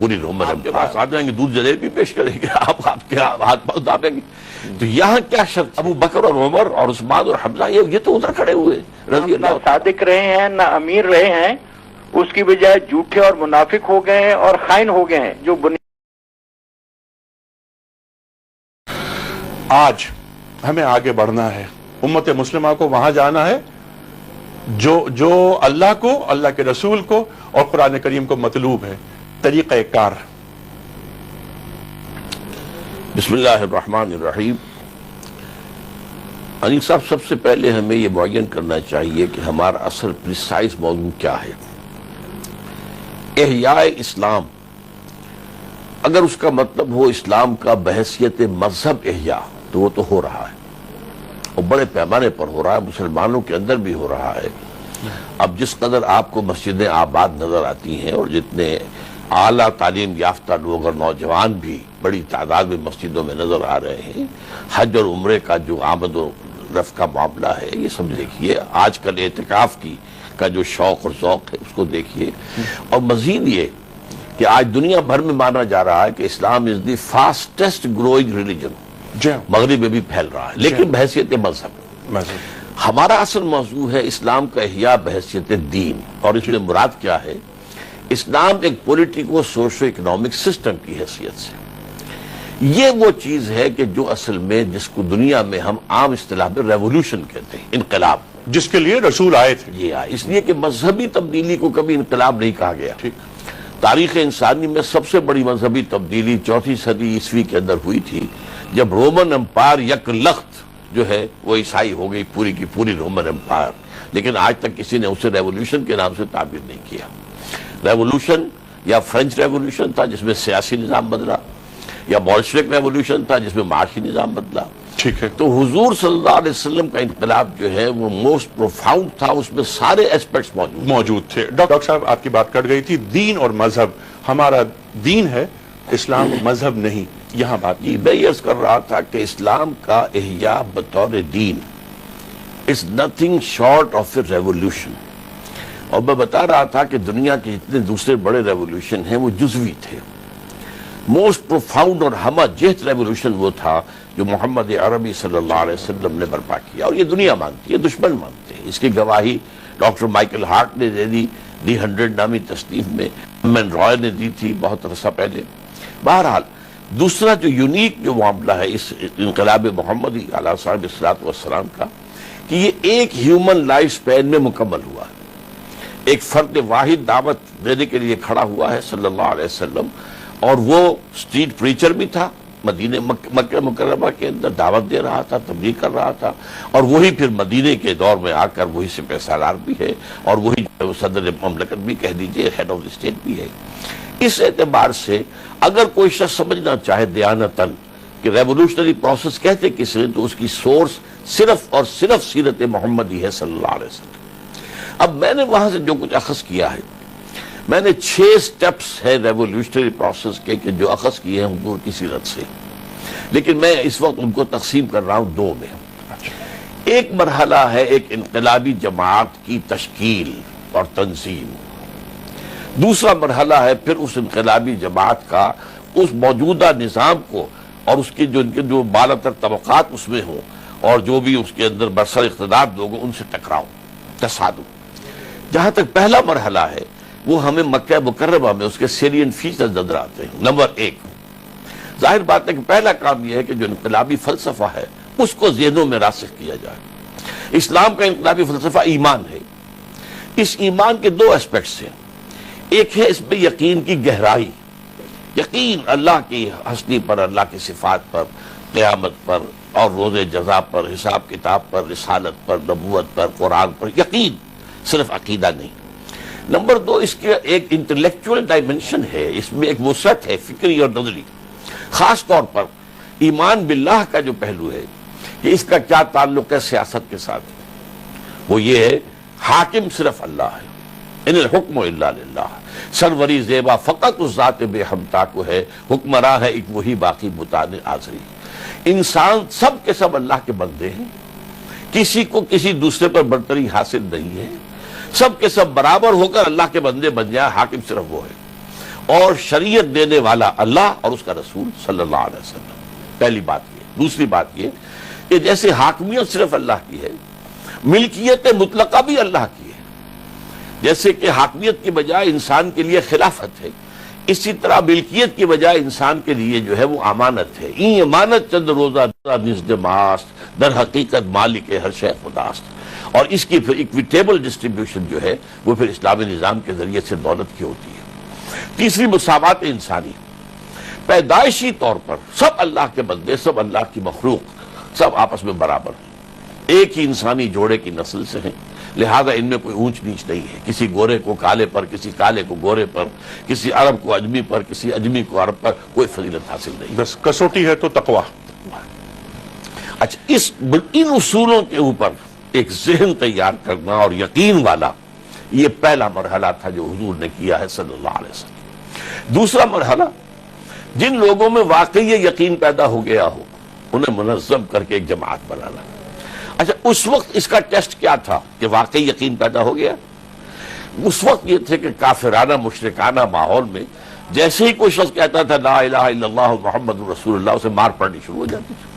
پوری رومن آپ کے پاس آ جائیں گے، دودھ جلیبی پیش کریں گے، آپ کے ہاتھ پاؤں دابیں گے. تو یہاں کیا شرط؟ ابو بکر اور عمر اور عثمان اور حمزہ یہ تو ادھر کھڑے ہوئے رضی نہ اللہ. صادق رہے ہیں نہ امیر رہے ہیں، اس کی بجائے جھوٹے اور منافق ہو گئے ہیں اور خائن ہو گئے ہیں. جو آج ہمیں آگے بڑھنا ہے، امت مسلمہ کو وہاں جانا ہے جو اللہ کو، اللہ کے رسول کو اور قرآن کریم کو مطلوب ہے. طریقہ کار. بسم اللہ الرحمن الرحیم. انیس صاحب، سب سے پہلے ہمیں یہ معین کرنا چاہیے کہ ہمارا اصل پریسائز موضوع کیا ہے. احیاء اسلام، اگر اس کا مطلب ہو اسلام کا بحیثیت مذہب احیاء، تو وہ تو ہو رہا ہے اور بڑے پیمانے پر ہو رہا ہے، مسلمانوں کے اندر بھی ہو رہا ہے. اب جس قدر آپ کو مسجدیں آباد نظر آتی ہیں اور جتنے اعلیٰ تعلیم یافتہ لوگ اور نوجوان بھی بڑی تعداد میں مسجدوں میں نظر آ رہے ہیں، حج اور عمرے کا جو آمد و رفع کا معاملہ ہے، یہ سب دیکھیے. آج کل اعتکاف کا جو شوق اور ذوق ہے اس کو دیکھیے. اور مزید یہ کہ آج دنیا بھر میں مانا جا رہا ہے کہ اسلام از دی فاسٹسٹ گروئنگ ریلیجن، مغرب میں بھی پھیل رہا ہے، لیکن بحیثیت مذہب. ہمارا اصل موضوع ہے اسلام کا احیاء بحیثیت دین، اور اس میں مراد کیا ہے؟ اسلام ایک پولیٹیکو سوشو اکنامک سسٹم کی حیثیت سے. یہ وہ چیز ہے کہ جو اصل میں جس کو دنیا میں ہم عام اصطلاح میں ریولوشن کہتے ہیں، انقلاب، جس کے لیے رسول آئے تھے. یہ آئے اس لیے کہ مذہبی تبدیلی کو کبھی انقلاب نہیں کہا گیا. تاریخ انسانی میں سب سے بڑی مذہبی تبدیلی 4 صدی عیسوی کے اندر ہوئی تھی، جب رومن امپائر یک لخت جو ہے وہ عیسائی ہو گئی، پوری کی پوری رومن امپائر. لیکن آج تک کسی نے اسے ریولوشن کے نام سے تعبیر نہیں کیا. ریولوشن یا فرینچ ریولوشن تھا جس میں سیاسی نظام بدلا، یا بولشوک ریولوشن تھا جس میں معاشی نظام بدلا. ٹھیک ہے. تو حضور صلی اللہ علیہ وسلم کا انقلاب جو ہے وہ موسٹ پروفاؤنڈ تھا، اس میں سارے ایسپیکٹس موجود تھے. ڈاکٹر صاحب، آپ کی بات کٹ گئی تھی، دین اور مذہب. ہمارا دین ہے، اسلام مذہب نہیں. یہاں بات جی میں یہ عرض کر رہا تھا کہ اسلام کا احیاء بطور دین is nothing short of a revolution. اور میں بتا رہا تھا کہ دنیا کے جتنے دوسرے بڑے ریولوشن ہیں وہ جزوی تھے. موسٹ پروفاؤنڈ اور ہمہ جہت ریولوشن وہ تھا جو محمد عربی صلی اللہ علیہ وسلم نے برپا کیا، اور یہ دنیا مانتی ہے، دشمن مانتے ہیں. اس کی گواہی ڈاکٹر مائیکل ہارٹ نے دے دی دی 100 نامی تصنیف میں، مین رائے نے دی تھی بہت عرصہ پہلے. بہرحال دوسرا جو یونیک جو معاملہ ہے اس انقلاب محمدی علیہ صاحب الصلوۃ والسلام کا، کہ یہ ایک ہیومن لائف سپین میں مکمل ہوا ہے. ایک فرد واحد دعوت دینے کے لیے کھڑا ہوا ہے صلی اللہ علیہ وسلم، اور وہ اسٹریٹ پریچر بھی تھا، مکہ مکرمہ کے اندر دعوت دے رہا تھا، تبلیغ کر رہا تھا، اور وہی پھر مدینے کے دور میں آ کر وہی سپہ سالار بھی ہے، اور وہی صدر مملکت بھی کہہ دیجئے، ہیڈ آف دی اسٹیٹ بھی ہے. اس اعتبار سے اگر کوئی شخص سمجھنا چاہے دیانتاً کہ ریولوشنری پروسیس کہتے کسی نے، تو اس کی سورس صرف اور صرف سیرت محمدی ہے صلی اللہ علیہ وسلم. اب میں نے وہاں سے جو کچھ اخذ کیا ہے، میں نے 6 سٹیپس ہے ریولوشنری پروسیس کے کہ جو اخذ کیے ہیں حضور کی سیرت سے، لیکن میں اس وقت ان کو تقسیم کر رہا ہوں 2 میں. ایک مرحلہ ہے ایک انقلابی جماعت کی تشکیل اور تنظیم. دوسرا مرحلہ ہے پھر اس انقلابی جماعت کا اس موجودہ نظام کو اور اس کی جو بالا تر طبقات اس میں ہوں اور جو بھی اس کے اندر برسر اقتدار لوگ ان سے ٹکراؤ، تصادم. جہاں تک پہلا مرحلہ ہے وہ ہمیں مکہ مکرمہ میں اس کے سیلین فیچرز نظر آتے ہیں. نمبر 1، ظاہر بات ہے کہ پہلا کام یہ ہے کہ جو انقلابی فلسفہ ہے اس کو ذہنوں میں راسخ کیا جائے. اسلام کا انقلابی فلسفہ ایمان ہے. اس ایمان کے 2 ایسپیکٹس ہیں. ایک ہے اس میں یقین کی گہرائی، یقین اللہ کی ہستی پر، اللہ کی صفات پر، قیامت پر اور روز جزا پر، حساب کتاب پر، رسالت پر، نبوت پر، قرآن پر. یقین، صرف عقیدہ نہیں. نمبر 2، اس کے ایک انٹلیکچوئل ڈائمنشن ہے، اس میں ایک وسعت ہے فکری اور نظری. خاص طور پر ایمان باللہ کا جو پہلو ہے کہ اس کا کیا تعلق ہے سیاست کے ساتھ، وہ یہ ہے حاکم صرف اللہ ہے. ان الحکم الا للہ، سروری زیبا فقط اس ذات بے ہمتا کو ہے، حکمراں ہے ایک وہی باقی بتانے آزری. انسان سب کے سب اللہ کے بندے ہیں، کسی کو کسی دوسرے پر برتری حاصل نہیں ہے، سب کے سب برابر ہو کر اللہ کے بندے بن جائے، حاکم صرف وہ ہے. اور شریعت دینے والا اللہ اور اس کا رسول صلی اللہ علیہ وسلم. پہلی بات یہ. دوسری بات یہ کہ جیسے حاکمیت صرف اللہ کی ہے، ملکیت مطلقہ بھی اللہ کی ہے. جیسے کہ حاکمیت کی بجائے انسان کے لیے خلافت ہے، اسی طرح ملکیت کی بجائے انسان کے لیے جو ہے وہ امانت ہے. این امانت چند روزہ نزد ماست، در حقیقت مالک ہر شے خداست. اور اس کی پھر اکویٹیبل ڈسٹریبیوشن جو ہے وہ پھر اسلامی نظام کے ذریعے سے دولت کی ہوتی ہے. تیسری مساوات انسانی. پیدائشی طور پر سب اللہ کے بندے، سب اللہ کی مخلوق، سب آپس میں برابر ہیں، ایک ہی انسانی جوڑے کی نسل سے ہیں، لہذا ان میں کوئی اونچ نیچ نہیں ہے. کسی گورے کو کالے پر، کسی کالے کو گورے پر، کسی عرب کو اجمی پر، کسی اجمی کو عرب پر کوئی فضیلت حاصل نہیں. بس کسوٹی ہے تو تقویٰ. اچھا، ان اصولوں کے اوپر ایک ذہن تیار کرنا اور یقین والا، یہ پہلا مرحلہ تھا جو حضور نے کیا ہے صلی اللہ علیہ وسلم. دوسرا مرحلہ، جن لوگوں میں واقعی یہ یقین پیدا ہو گیا ہو انہیں منظم کر کے ایک جماعت بنانا. اچھا، اس وقت اس کا ٹیسٹ کیا تھا کہ واقعی یقین پیدا ہو گیا؟ اس وقت یہ تھے کہ کافرانہ مشرکانہ ماحول میں جیسے ہی کوئی شخص کہتا تھا لا الہ الا اللہ محمد رسول اللہ، اسے مار پڑنی شروع ہو جاتی تھی.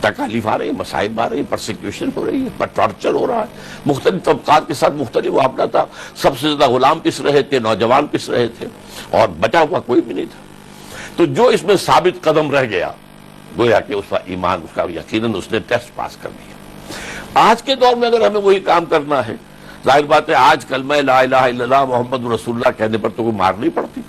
تکالیف آ رہی ہے، مصائب آ رہی ہے، پرسیکیوشن ہو رہی ہے، ٹارچر ہو رہا ہے. مختلف طبقات کے ساتھ مختلف معاملہ تھا. سب سے زیادہ غلام پس رہے تھے، نوجوان پس رہے تھے، اور بچا ہوا کوئی بھی نہیں تھا. تو جو اس میں ثابت قدم رہ گیا گویا کہ اس کا ایمان، اس کا یقیناً اس نے ٹیسٹ پاس کر دیا. آج کے دور میں اگر ہمیں وہی کام کرنا ہے، ظاہر بات ہے آج کلمہ لا الہ الا اللہ محمد رسول اللہ کہنے پر تو کوئی مار نہیں پڑتی،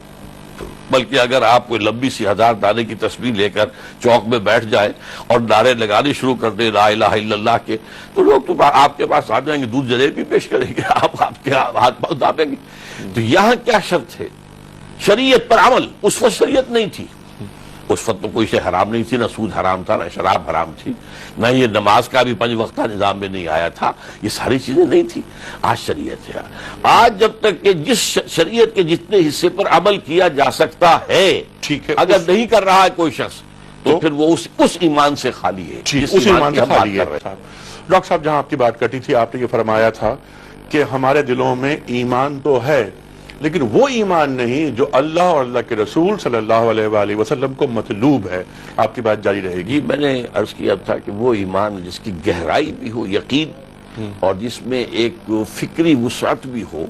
بلکہ اگر آپ کوئی لمبی سی 1000 دانے کی تصویر لے کر چوک میں بیٹھ جائے اور نعرے لگانے شروع کر دیں لا الہ الا اللہ کے، تو لوگ تو آپ کے پاس آ جائیں گے، دودھ جلیبی پیش کریں گے، آپ کے ہاتھ پاؤں دابیں گے. تو یہاں کیا شرط ہے؟ شریعت پر عمل. اس وقت شریعت نہیں تھی، اس وقت تو کوئی شے حرام نہیں تھی، نہ سود حرام تھا، نہ شراب حرام تھی، نہ یہ نماز کا بھی 5 وقتہ نظام میں نہیں آیا تھا، یہ ساری چیزیں نہیں تھی. آج شریعت ہے. آج جب تک کہ جس شریعت کے جتنے حصے پر عمل کیا جا سکتا ہے، ٹھیک ہے، اگر نہیں کر رہا ہے کوئی شخص تو پھر وہ اس ایمان سے خالی ہے، اس ایمان سے خالی ہے. ڈاکٹر صاحب، جہاں آپ کی بات کٹی تھی، آپ نے یہ فرمایا تھا کہ ہمارے دلوں میں ایمان تو ہے، لیکن وہ ایمان نہیں جو اللہ اور اللہ کے رسول صلی اللہ علیہ وآلہ وسلم کو مطلوب ہے. آپ کی بات جاری رہے گی. میں نے عرض کیا تھا کہ وہ ایمان جس کی گہرائی بھی ہو، یقین، اور جس میں ایک فکری وسعت بھی ہو،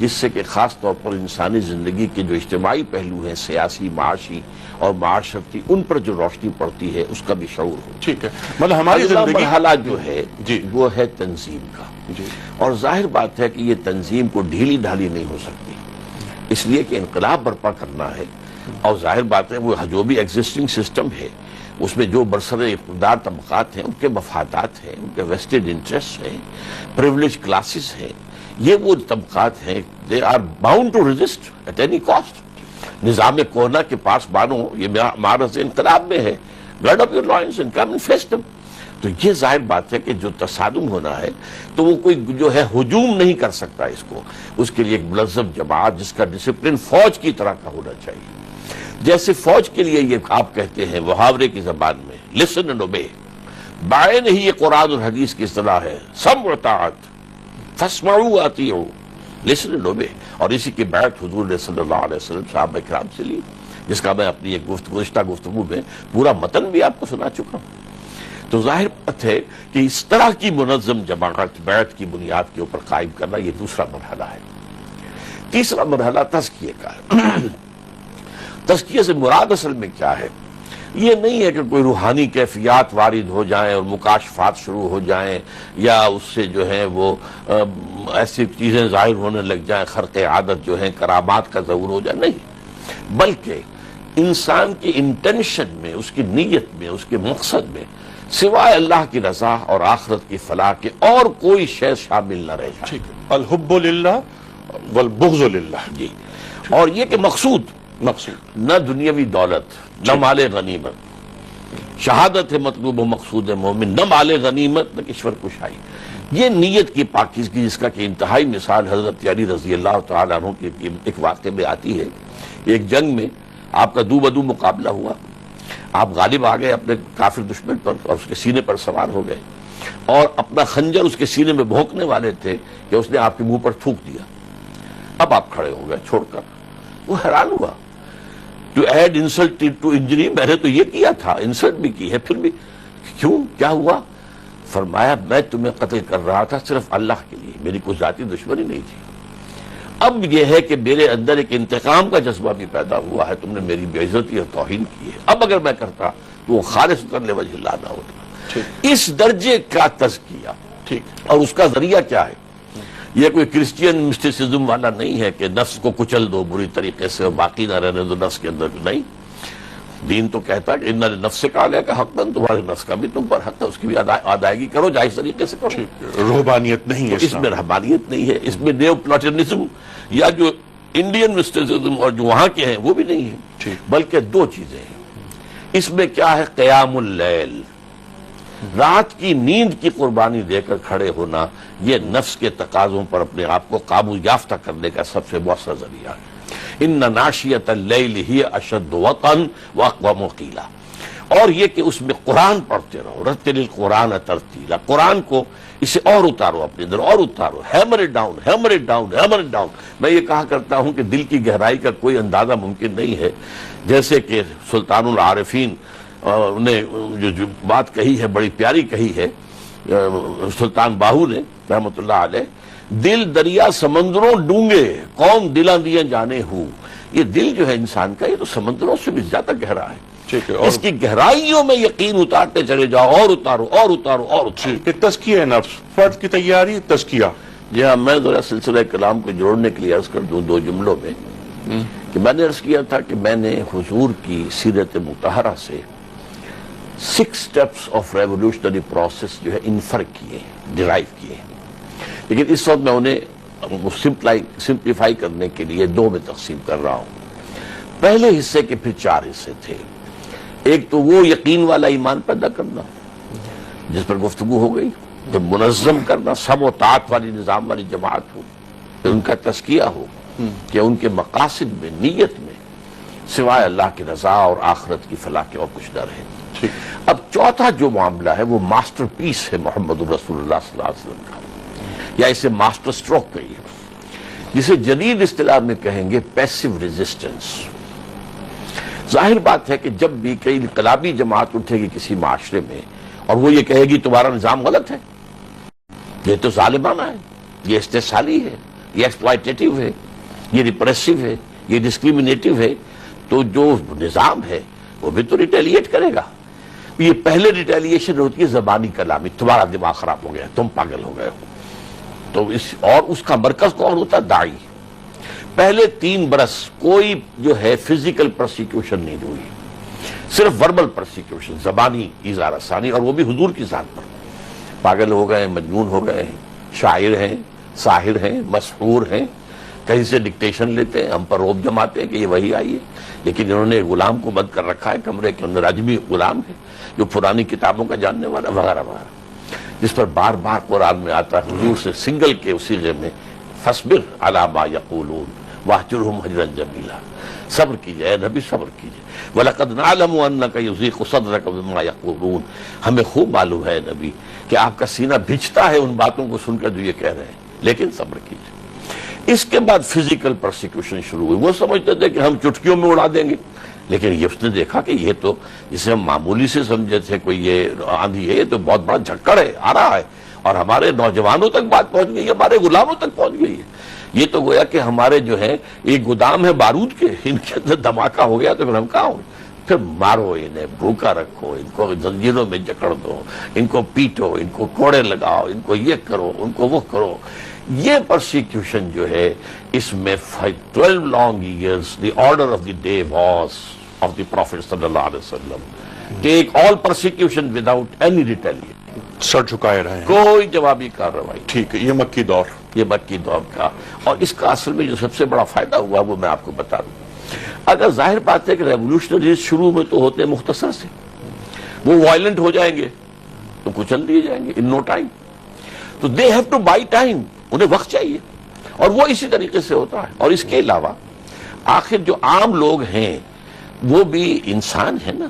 جس سے کہ خاص طور پر انسانی زندگی کے جو اجتماعی پہلو ہیں، سیاسی، معاشی اور معاشرتی، ان پر جو روشنی پڑتی ہے، اس کا بھی شعور ہو. ٹھیک ہے، مطلب ہماری اگلا زندگی مرحلہ جو ہے جی وہ ہے تنظیم کا. اور ظاہر بات ہے کہ یہ تنظیم کو ڈھیلی ڈھالی نہیں ہو سکتی، اس لیے کہ انقلاب برپا کرنا ہے. اور ظاہر بات ہے وہ جو بھی ایگزسٹنگ سسٹم ہے اس میں جو برسر اقتدار طبقات ہیں، ان کے مفادات ہیں، ان کے ویسٹڈ انٹرسٹ ہیں، پریولیج کلاسز ہیں، یہ وہ طبقات ہیں they are bound to resist at any cost. نظام کونا کے پاس بانو، یہ معرض انقلاب میں ہے. Gird up your loins and come and face them. تو یہ ظاہر بات ہے کہ جو تصادم ہونا ہے تو وہ کوئی جو ہے ہجوم نہیں کر سکتا اس کو. اس کے لیے ایک منظم جماعت جس کا ڈسپلن فوج کی طرح کا ہونا چاہیے. جیسے فوج کے لیے یہ آپ کہتے ہیں محاورے کی زبان میں لسن اینڈ اوبے، بائیں نہیں، یہ قرآن اور حدیث کی اصطلاح ہے. سمع و طاعت، فاسمعوا واطیعوا، لسن اینڈ اوبے. اور اسی کی بیعت حضور نے صلی اللہ علیہ وسلم صحابہ کرام سے لی، جس کا میں اپنی ایک گزشتہ گفتگو میں پورا متن بھی آپ کو سنا چکا ہوں. تو ظاہر بات ہے کہ اس طرح کی منظم جماعت بیعت کی بنیاد کے اوپر قائم کرنا یہ دوسرا مرحلہ ہے. تیسرا مرحلہ تزکیے کا ہے. تزکیے سے مراد اصل میں کیا ہے؟ یہ نہیں ہے کہ کوئی روحانی کیفیات وارد ہو جائیں اور مکاشفات شروع ہو جائیں، یا اس سے جو ہے وہ ایسی چیزیں ظاہر ہونے لگ جائیں، خرق عادت جو ہیں، کرامات کا ظہور ہو جائے. نہیں، بلکہ انسان کی انٹینشن میں، اس کی نیت میں، اس کے مقصد میں سوائے اللہ کی رضا اور آخرت کی فلاح کے اور کوئی شے شامل نہ رہ جائے. الحب للہ والبغض للہ. جی. اور یہ کہ مقصود نہ دنیاوی دولت، نہ مال غنیمت. شہادت ہے مطلوب و مقصود مومن، نہ مال غنیمت، نہ کشور کشائی. یہ نیت کی پاکیزگی جس کا کہ انتہائی مثال حضرت علی رضی اللہ تعالیٰ عنہ کے ایک واقعے میں آتی ہے. ایک جنگ میں آپ کا دو بدو مقابلہ ہوا، آپ غالب آ گئے اپنے کافر دشمن پر اور اس کے سینے پر سوار ہو گئے، اور اپنا خنجر اس کے سینے میں بھونکنے والے تھے کہ اس نے آپ کے منہ پر تھوک دیا. اب آپ کھڑے ہو گئے چھوڑ کر. وہ حیران ہوا to add insult to injury, میں نے تو یہ کیا تھا، انسلٹ بھی کی ہے، پھر بھی کیوں، کیا ہوا؟ فرمایا میں تمہیں قتل کر رہا تھا صرف اللہ کے لیے، میری کوئی ذاتی دشمنی نہیں تھی۔ اب یہ ہے کہ میرے اندر ایک انتقام کا جذبہ بھی پیدا ہوا ہے، تم نے میری بے عزتی اور توہین کی ہے، اب اگر میں کرتا تو وہ خالص کرنے وجہ اللہ نہ ہوتا۔ اس درجے کا تزکیہ، ٹھیک، اور اس کا ذریعہ کیا ہے؟ یہ کوئی کرسچین مسٹیسزم والا نہیں ہے کہ نفس کو کچل دو بری طریقے سے اور باقی نہ رہنے دو نفس کے اندر، نہیں۔ دین تو کہتا ہے کہ ان نفس کا علیہ کا حق، تمہارے نفس کا بھی تم پر حق ہے، اس کی بھی ادائیگی کرو، جائز طریقے سے کرو۔ روحانیت نہیں ہے اس میں رہبانیت نہیں ہے، اس میں نیو پلاٹنزم یا جو انڈین مسٹیسزم اور جو وہاں کے ہیں وہ بھی نہیں ہے، بلکہ دو چیزیں ہیں اس میں۔ کیا ہے؟ قیام اللیل، رات کی نیند کی قربانی دے کر کھڑے ہونا، یہ نفس کے تقاضوں پر اپنے آپ کو قابو یافتہ کرنے کا سب سے مؤثر ذریعہ ہے۔ ان ناشیۃ اللیل ہی اشد وطئا واقوم قیلا، اور یہ کہ اس میں قرآن پڑھتے رہو، رتل القرآن ترتیلا، قرآن کو اسے اور اتارو اپنے اندر، اور اتارو، hammer it down, hammer it down, hammer it down. میں یہ کہا کرتا ہوں کہ دل کی گہرائی کا کوئی اندازہ ممکن نہیں ہے، جیسے کہ سلطان العارفین نے جو بات کہی ہے، بڑی پیاری کہی ہے سلطان باہو نے رحمۃ اللہ علیہ، دل دریا سمندروں ڈونگے کون دلاں دیاں جانے ہوں۔ یہ دل جو ہے انسان کا، یہ تو سمندروں سے بھی زیادہ گہرا ہے، اس کی گہرائیوں میں یقین اتارتے چلے جاؤ، اور اتارو اور اتارو اور اتارو۔ تزکیہ نفس، فرد کی تیاری، تزکیہ۔ جی ہاں، میں ذرا سلسلہ کلام کو جوڑنے کے لیے عرض کر دوں دو جملوں میں کہ میں نے عرض کیا تھا کہ میں نے حضور کی سیرت مطہرہ سے 6 steps آف ریولوشنری پروسیس جو ہے انفر کیے، ڈرائیو کیے، لیکن اس وقت میں انہیں سمپلیفائی کرنے کے لیے 2 میں تقسیم کر رہا ہوں۔ پہلے حصے کے پھر 4 حصے تھے۔ ایک تو وہ یقین والا ایمان پیدا کرنا جس پر گفتگو ہو گئی، پھر منظم کرنا، سب و طاعت والی نظام والی جماعت ہو، پھر ان کا تزکیہ ہو کہ ان کے مقاصد میں، نیت میں سوائے اللہ کی رضا اور آخرت کی فلاح کے اور کچھ نہ رہے۔ اب چوتھا جو معاملہ ہے وہ ماسٹر پیس ہے محمد رسول اللہ صلی اللہ علیہ وسلم کا، یا اسے ماسٹر سٹروک کہیے، جسے جدید اصطلاح میں کہیں گے پیسیو ریزسٹنس۔ ظاہر بات ہے کہ جب بھی کئی انقلابی جماعت اٹھے گی کسی معاشرے میں اور وہ یہ کہے گی تمہارا نظام غلط ہے، یہ تو ظالمانہ ہے، یہ استحصالی ہے، یہ ایکسپلائٹیٹو ہے، یہ ریپریسو ہے، یہ ڈسکریمنیٹو ہے، تو جو نظام ہے وہ بھی تو ریٹیلیٹ کرے گا۔ یہ پہلے ریٹیلیشن ہوتی ہے زبانی کلامی، تمہارا دماغ خراب ہو گیا، تم پاگل ہو گئے ہو، تو اس کا مرکز کون ہوتا ہے؟ داعی۔ پہلے 3 برس کوئی جو ہے فزیکل پرسیکیوشن نہیں ہوئی، صرف وربل پرسیکیوشن، زبانی ایذا رسانی، اور وہ بھی حضور کی ذات پر۔ پاگل ہو گئے، مجنون ہو گئے، شاعر ہیں، ساحر ہیں، مسحور ہیں، کہیں سے ڈکٹیشن لیتے ہیں، ہم پر روب جماتے ہیں کہ یہ وہی آئی ہے، لیکن انہوں نے غلام کو بند کر رکھا ہے کمرے کے اندر، اجمی غلام ہے جو پرانی کتابوں کا جاننے والا، وغیرہ وغیرہ، جس پر بار بار قرآن میں آتا ہے حضور سے سنگل کے اسی صیغے میں، فاصبر علی ما یقولون واہجرہم ہجرا جمیلا، صبر کیجئے اے نبی، صبر کیجئے، وَلَقَدْ نَعْلَمُ أَنَّكَ يُضِيقُ صَدْرَكَ بِمَا يَقُولُونَ، ہمیں خوب معلوم ہے نبی کہ آپ کا سینہ بھجتا ہے ان باتوں کو سن کر جو یہ کہہ رہے ہیں، لیکن صبر کیجئے۔ اس کے بعد فزیکل پرسیکیوشن شروع ہوئی۔ وہ سمجھتے تھے کہ ہم چٹکیوں میں اڑا دیں گے، لیکن یہ اس نے دیکھا کہ یہ تو جسے ہم معمولی سے سمجھے تھے کوئی یہ آندھی ہے، یہ تو بہت بڑا جھکڑ ہے، آ رہا ہے، اور ہمارے نوجوانوں تک بات پہنچ گئی ہے، ہمارے غلاموں تک پہنچ گئی ہے۔ یہ تو گویا کہ ہمارے جو ہے ایک گودام ہے بارود کے، ان کے اندر دھماکہ ہو گیا تو پھر ہم کہاں ہوں؟ پھر مارو انہیں، بھوکا رکھو، ان کو زنجیروں میں جکڑ دو، ان کو پیٹو، ان کو کوڑے لگاؤ، ان کو یہ کرو، ان کو وہ کرو۔ یہ پرسیکیوشن جو ہے اس میں 12 long years the order of the day was of the Prophet صلی اللہ علیہ وسلم take all persecution without any retaliation، سر جھکائے رہے ہیں، کوئی جوابی کارروائی۔ ٹھیک ہے، یہ مکی دور، یہ مکی دور کا، اور اس کا اصل میں جو سب سے بڑا فائدہ ہوا وہ میں آپ کو بتا دوں۔ اگر ظاہر بات ہے کہ ریولوشنریز شروع میں تو ہوتے ہیں مختصر سے، وہ وائلنٹ ہو جائیں گے تو کچل دیے جائیں گے ان نو ٹائم، تو they have to buy time, انہیں وقت چاہیے، اور وہ اسی طریقے سے ہوتا ہے۔ اور اس کے علاوہ آخر جو عام لوگ ہیں وہ بھی انسان ہیں نا،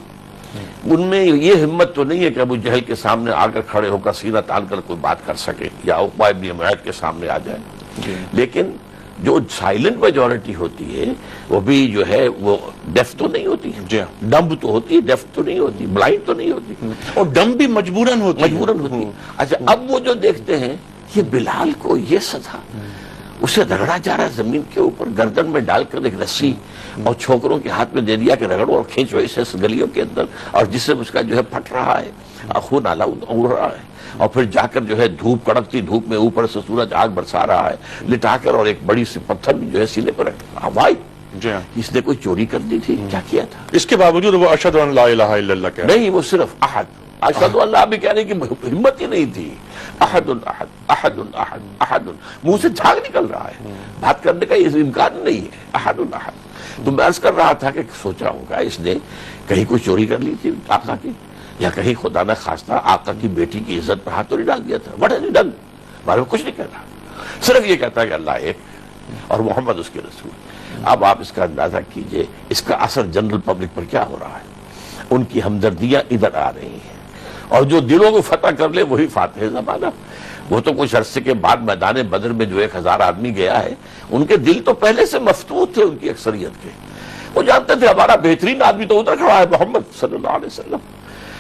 ان میں یہ ہمت تو نہیں ہے کہ ابو جہل کے سامنے آ کر کھڑے ہو کر سینہ تان کر کوئی بات کر سکے، یا عقبہ ابن معیط کے سامنے آ جائے، لیکن جو سائلنٹ میجورٹی ہوتی ہے وہ بھی جو ہے وہ ڈیف تو نہیں ہوتی، جی ڈمب تو ہوتی ہے، ڈیف تو نہیں ہوتی، بلائنڈ تو نہیں ہوتی، اور ڈم بھی مجبوراً ہوتی ہے. مجبوراً ہوتی ہے. اچھا اب وہ جو دیکھتے ہیں یہ بلال کو یہ سزا، اسے رگڑا جا رہا ہے زمین کے اوپر، گردن میں ڈال کر ایک رسی اور چھوکروں کے ہاتھ میں دے دیا کہ رگڑو اور کھینچو اسے گلیوں کے اندر، اور جس سے اس کا جو ہے پھٹ رہا ہے، خون نالا اڑ رہا ہے، اور پھر جا کر جو ہے دھوپ، کڑکتی دھوپ میں اوپر سے سورج آگ برسا رہا ہے، لٹا کر، اور ایک بڑی سی پتھر جو ہے سینے پر رکھا. وائی جی ہاں. اس نے کوئی چوری کر دی تھی؟ کیا کیا تھا؟ اس کے باوجود وہ اشہد ان لا الہ الا اللہ کہہ رہے نہیں، وہ صرف احد، اشہد اللہ بھی کہنے کی ہمت ہی نہیں تھی. احد احد احد احد احد، منہ سے جھاگ نکل رہا ہے، بات کرنے کا یہ امکان نہیں ہے. احد احد. تو میں عرض کر رہا تھا کہ سوچ رہا ہوں کہ اس نے کہیں کوئی چوری کر لی تھی آقا کی، یا کہیں خدا نہ خواستہ آقا کی بیٹی کی عزت پر ہاتھ تو نہیں ڈال دیا تھا. What has he done? بارے میں کچھ نہیں کہہ رہا، صرف یہ کہتا ہے کہ اللہ ایک اور محمد اس کے رسول. اب آپ اس کا اندازہ کیجئے اس کا اثر جنرل پبلک پر کیا ہو رہا ہے. ان کی ہمدردیاں ادھر آ رہی ہیں، اور جو دلوں کو فتح کر لے وہی فاتح زمانہ. وہ تو کچھ عرصے کے بعد میدان بدر میں جو 1000 آدمی گیا ہے، ان کے دل تو پہلے سے مفتوح تھے ان کی اکثریت کے. وہ جانتے تھے ہمارا بہترین آدمی تو ادھر کھڑا ہے محمد صلی اللہ علیہ وسلم،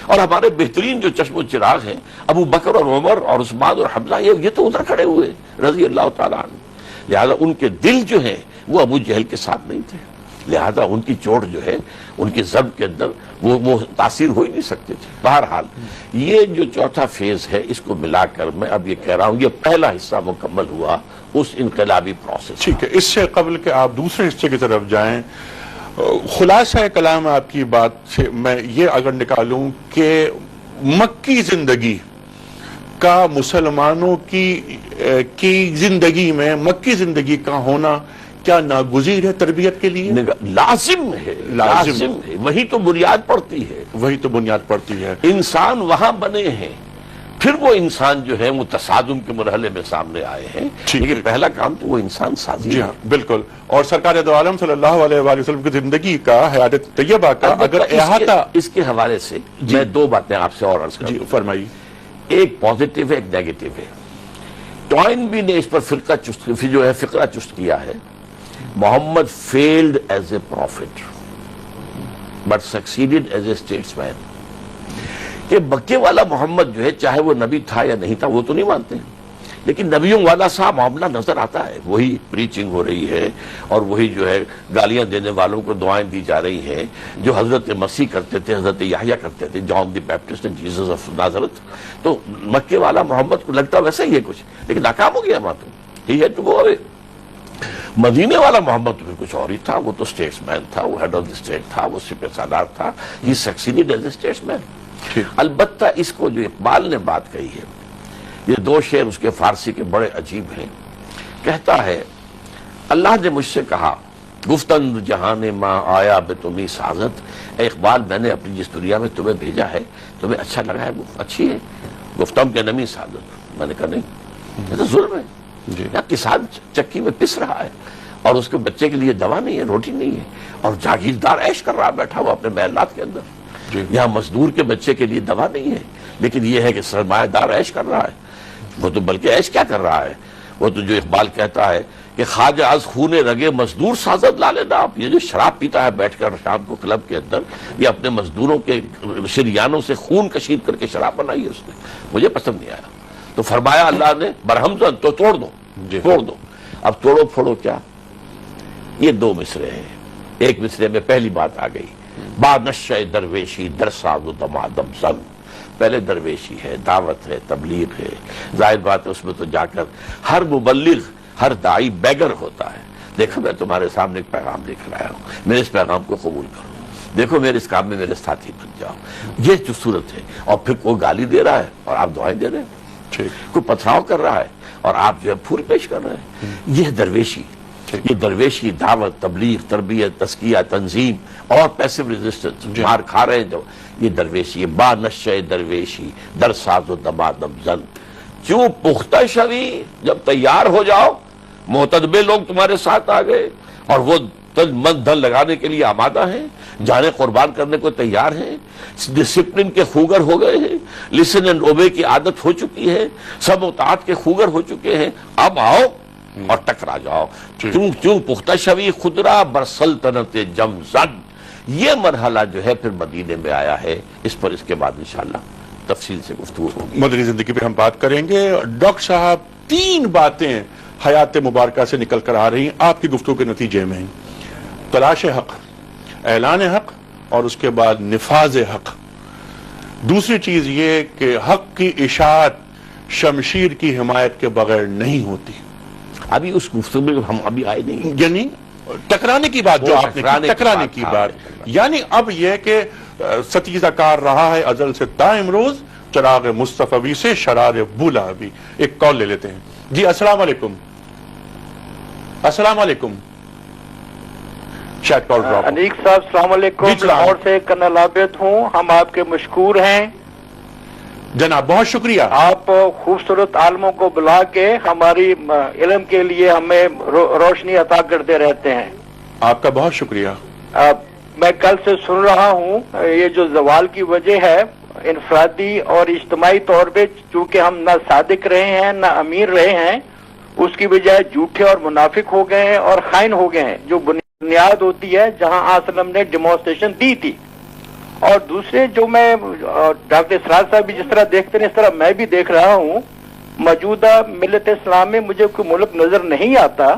اور ہمارے بہترین جو چشم و چراغ ہیں ابو بکر اور عمر اور عثمان اور حمزہ، یہ تو ادھر کھڑے ہوئے رضی اللہ تعالیٰ عنہ. لہذا ان کے دل جو ہیں وہ ابو جہل کے ساتھ نہیں تھے، لہذا ان کی چوٹ جو ہے ان کی ضرب کے اندر وہ تاثیر ہو ہی نہیں سکتے تھے. بہرحال یہ جو چوتھا فیز ہے اس کو ملا کر میں اب یہ کہہ رہا ہوں یہ پہلا حصہ مکمل ہوا اس انقلابی پروسیس. ٹھیک ہے، اس سے قبل کہ آپ دوسرے حصے کی طرف جائیں، خلاصہ کلام آپ کی بات سے میں یہ اگر نکالوں کہ مکی زندگی کا مسلمانوں کی زندگی میں مکی زندگی کا ہونا کیا ناگزیر ہے تربیت کے لیے؟ لازم ہے، لازم ہے. وہی تو بنیاد پڑتی ہے، وہی تو بنیاد پڑتی ہے. انسان وہاں بنے ہیں، پھر وہ انسان جو ہے وہ تصادم کے مرحلے میں سامنے آئے ہیں، لیکن پہلا کام تو وہ انسان سازی جی ہے. ہاں بالکل. اور سرکار دو عالم صلی اللہ علیہ وآلہ وسلم کی زندگی کا، حیات طیبہ کا اگر احاطہ اس کے حوالے سے میں دو باتیں آپ سے اور عرض کروں. جی فرمائیے. ایک پازیٹیو ہے، ایک نیگیٹو ہے. ٹوائن بھی نے اس پر فقرہ چست کیا ہے. محمد failed as a prophet but succeeded as a statesman. کہ مکے والا محمد جو ہے چاہے وہ نبی تھا یا نہیں تھا وہ تو نہیں مانتے، لیکن نبیوں والا سا معاملہ نظر آتا ہے. وہی پریچنگ ہو رہی ہے اور وہی جو ہے گالیاں دینے والوں کو دعائیں دی جا رہی ہیں جو حضرت مسیح کرتے تھے، حضرت یحییٰ کرتے تھے، جان دی بیپٹسٹ اینڈ جیسس آف نازرت. تو مکے والا محمد کو لگتا ویسا ہی ہے کچھ، لیکن ناکام ہو گیا وہاں تو ہی ہیڈ ٹو گو اوے. مدینے والا محمد تو کچھ اور ہی تھا، وہ تو اسٹیٹس مین تھا، وہ ہیڈ آف دی اسٹیٹ تھا، وہ سپہ سالار تھا. ہی سکسیڈڈ ایز اے اسٹیٹس مین. البتہ اس کو جو اقبال نے بات کہی ہے، یہ دو شعر اس کے فارسی کے بڑے عجیب ہیں. کہتا ہے اللہ نے مجھ سے کہا گفتند جہان ماں آیا بے تمہیں سازت. اے اقبال میں نے اپنی جس دنیا میں تمہیں بھیجا ہے تمہیں اچھا لگا ہے؟ اچھی ہے. گفتم کے نمی سازت. میں نے کہا نہیں، یہ تو ظلم ہے. یا کسان چکی میں پس رہا ہے اور اس کے بچے کے لیے دوا نہیں ہے، روٹی نہیں ہے، اور جاگیردار عیش کر رہا بیٹھا ہوا اپنے محلات کے اندر. یہاں مزدور کے بچے کے لیے دوا نہیں ہے، لیکن یہ ہے کہ سرمایہ دار عیش کر رہا ہے. وہ تو بلکہ عیش کیا کر رہا ہے، وہ تو جو اقبال کہتا ہے کہ خواجہ از خون رگے مزدور سازد لا لینا. آپ یہ جو شراب پیتا ہے بیٹھ کر شام کو کلب کے اندر، یہ اپنے مزدوروں کے شریانوں سے خون کشید کر کے شراب بنائی ہے اس نے. مجھے پسند نہیں آیا. تو فرمایا اللہ نے برہم تو توڑ دو، توڑ دو. اب توڑو پھوڑو کیا؟ یہ دو مصرے ہیں. ایک مصرے میں پہلی بات آ گئی، با نشہ درویشی در ساز و دمادم زن. پہلے درویشی ہے، دعوت ہے، تبلیغ ہے. ظاہر بات ہے اس میں تو جا کر ہر مبلغ، ہر داعی بیگر ہوتا ہے. دیکھو میں تمہارے سامنے ایک پیغام لے کر آیا ہوں، میرے اس پیغام کو قبول کرو، دیکھو میرے اس کام میں میرے ساتھی بن جاؤ. یہ جو صورت ہے. اور پھر کوئی گالی دے رہا ہے اور آپ دعائیں دے رہے ہیں، کوئی پتھراؤ کر رہا ہے اور آپ جو ہے پھول پیش کر رہے ہیں. یہ درویشی، یہ درویشی دعوت، تبلیغ، تربیت، تزکیہ، تنظیم اور پیسو ریزسٹنس. مار کھا رہے ہیں جو یہ درویشی. با نشہ درویشی در ساز و دمادم زن. کیوں پختہ شوی، جب تیار ہو جاؤ، معتدبے لوگ تمہارے ساتھ آ گئے اور وہ من دھن لگانے کے لیے آمادہ ہیں، جانیں قربان کرنے کو تیار ہیں، ڈسپلن کے خوگر ہو گئے ہیں، لسن اینڈ اوبے کی عادت ہو چکی ہے، سب اطاعت کے خوگر ہو چکے ہیں. اب آؤ اور ٹکرا جاؤ. چون پختہ شوی خدرا بر سلطنت جم زد. یہ مرحلہ جو ہے پھر مدینے میں آیا ہے. اس پر اس کے بعد انشاءاللہ تفصیل سے گفتگو ہوگی. مدنی زندگی پہ ہم بات کریں گے. ڈاکٹر صاحب 3 باتیں حیات مبارکہ سے نکل کر آ رہی ہیں آپ کی گفتگو کے نتیجے میں. تلاش حق، اعلان حق، اور اس کے بعد نفاذ حق. دوسری چیز یہ کہ حق کی اشاعت شمشیر کی حمایت کے بغیر نہیں ہوتی. ابھی اس گفتگو میں ہم ابھی آئے نہیں. یعنی ٹکرانے کی بات جو آپ نے کی، ٹکرانے کی بات، یعنی اب یہ کہ ستیزہ کار رہا ہے ازل سے تا امروز، چراغ مصطفی سے شرار بولا بھی. ایک کال لے لیتے ہیں. جی السلام علیکم. السلام علیکم. شاید کال ڈراپ. انیک صاحب السلام علیکم. لاہور سے کرنل عابد ہوں. ہم آپ کے مشکور ہیں جناب، بہت شکریہ. آپ خوبصورت عالموں کو بلا کے ہماری علم کے لیے ہمیں روشنی عطا کرتے رہتے ہیں. آپ کا بہت شکریہ. میں کل سے سن رہا ہوں یہ جو زوال کی وجہ ہے انفرادی اور اجتماعی طور پہ، چونکہ ہم نہ صادق رہے ہیں نہ امیر رہے ہیں، اس کی بجائے جھوٹے اور منافق ہو گئے ہیں اور خائن ہو گئے ہیں، جو بنیاد ہوتی ہے جہاں آسلم نے ڈیمونسٹریشن دی تھی. اور دوسرے جو میں ڈاکٹر اسرار صاحب بھی جس طرح دیکھتے ہیں اس طرح میں بھی دیکھ رہا ہوں، موجودہ ملت اسلام میں مجھے کوئی ملک نظر نہیں آتا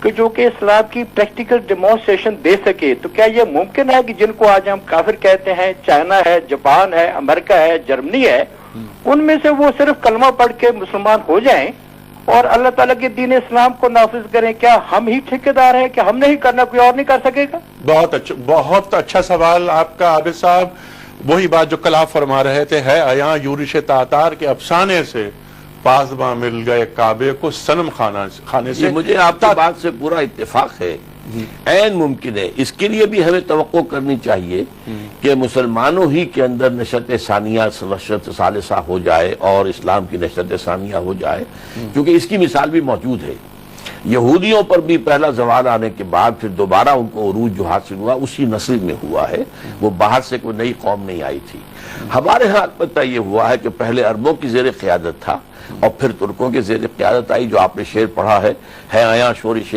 کہ جو کہ اسلام کی پریکٹیکل ڈیمونسٹریشن دے سکے. تو کیا یہ ممکن ہے کہ جن کو آج ہم کافر کہتے ہیں، چائنا ہے، جاپان ہے، امریکہ ہے، جرمنی ہے، ان میں سے وہ صرف کلمہ پڑھ کے مسلمان ہو جائیں اور اللہ تعالیٰ کے دین اسلام کو نافذ کریں؟ کیا ہم ہی ٹھیکیدار ہیں کہ ہم نہیں کرنا، کوئی اور نہیں کر سکے گا؟ بہت اچھا سوال آپ کا عابد صاحب. وہی بات جو کل آپ فرما رہے تھے، ہے آیا یورش تاتار کے افسانے سے پاسباں مل گئے کعبے کو صنم خانے سے. مجھے آپ کی بات سے پورا اتفاق ہے. عین ممکن ہے. اس کے لیے بھی ہمیں توقع کرنی چاہیے کہ مسلمانوں ہی کے اندر نشرت ثانیہ، نشرت ثالثہ ہو جائے اور اسلام کی نشرت ثانیہ ہو جائے، کیونکہ اس کی مثال بھی موجود ہے. یہودیوں پر بھی پہلا زوال آنے کے بعد پھر دوبارہ ان کو عروج جو حاصل ہوا اسی نسل میں ہوا ہے. وہ باہر سے کوئی نئی قوم نہیں آئی تھی. ہمارے ہاں البتہ یہ ہوا ہے کہ پہلے عربوں کی زیر قیادت تھا اور پھر ترکوں کی زیر قیادت آئی. جو آپ نے شعر پڑھا ہے آیا شورش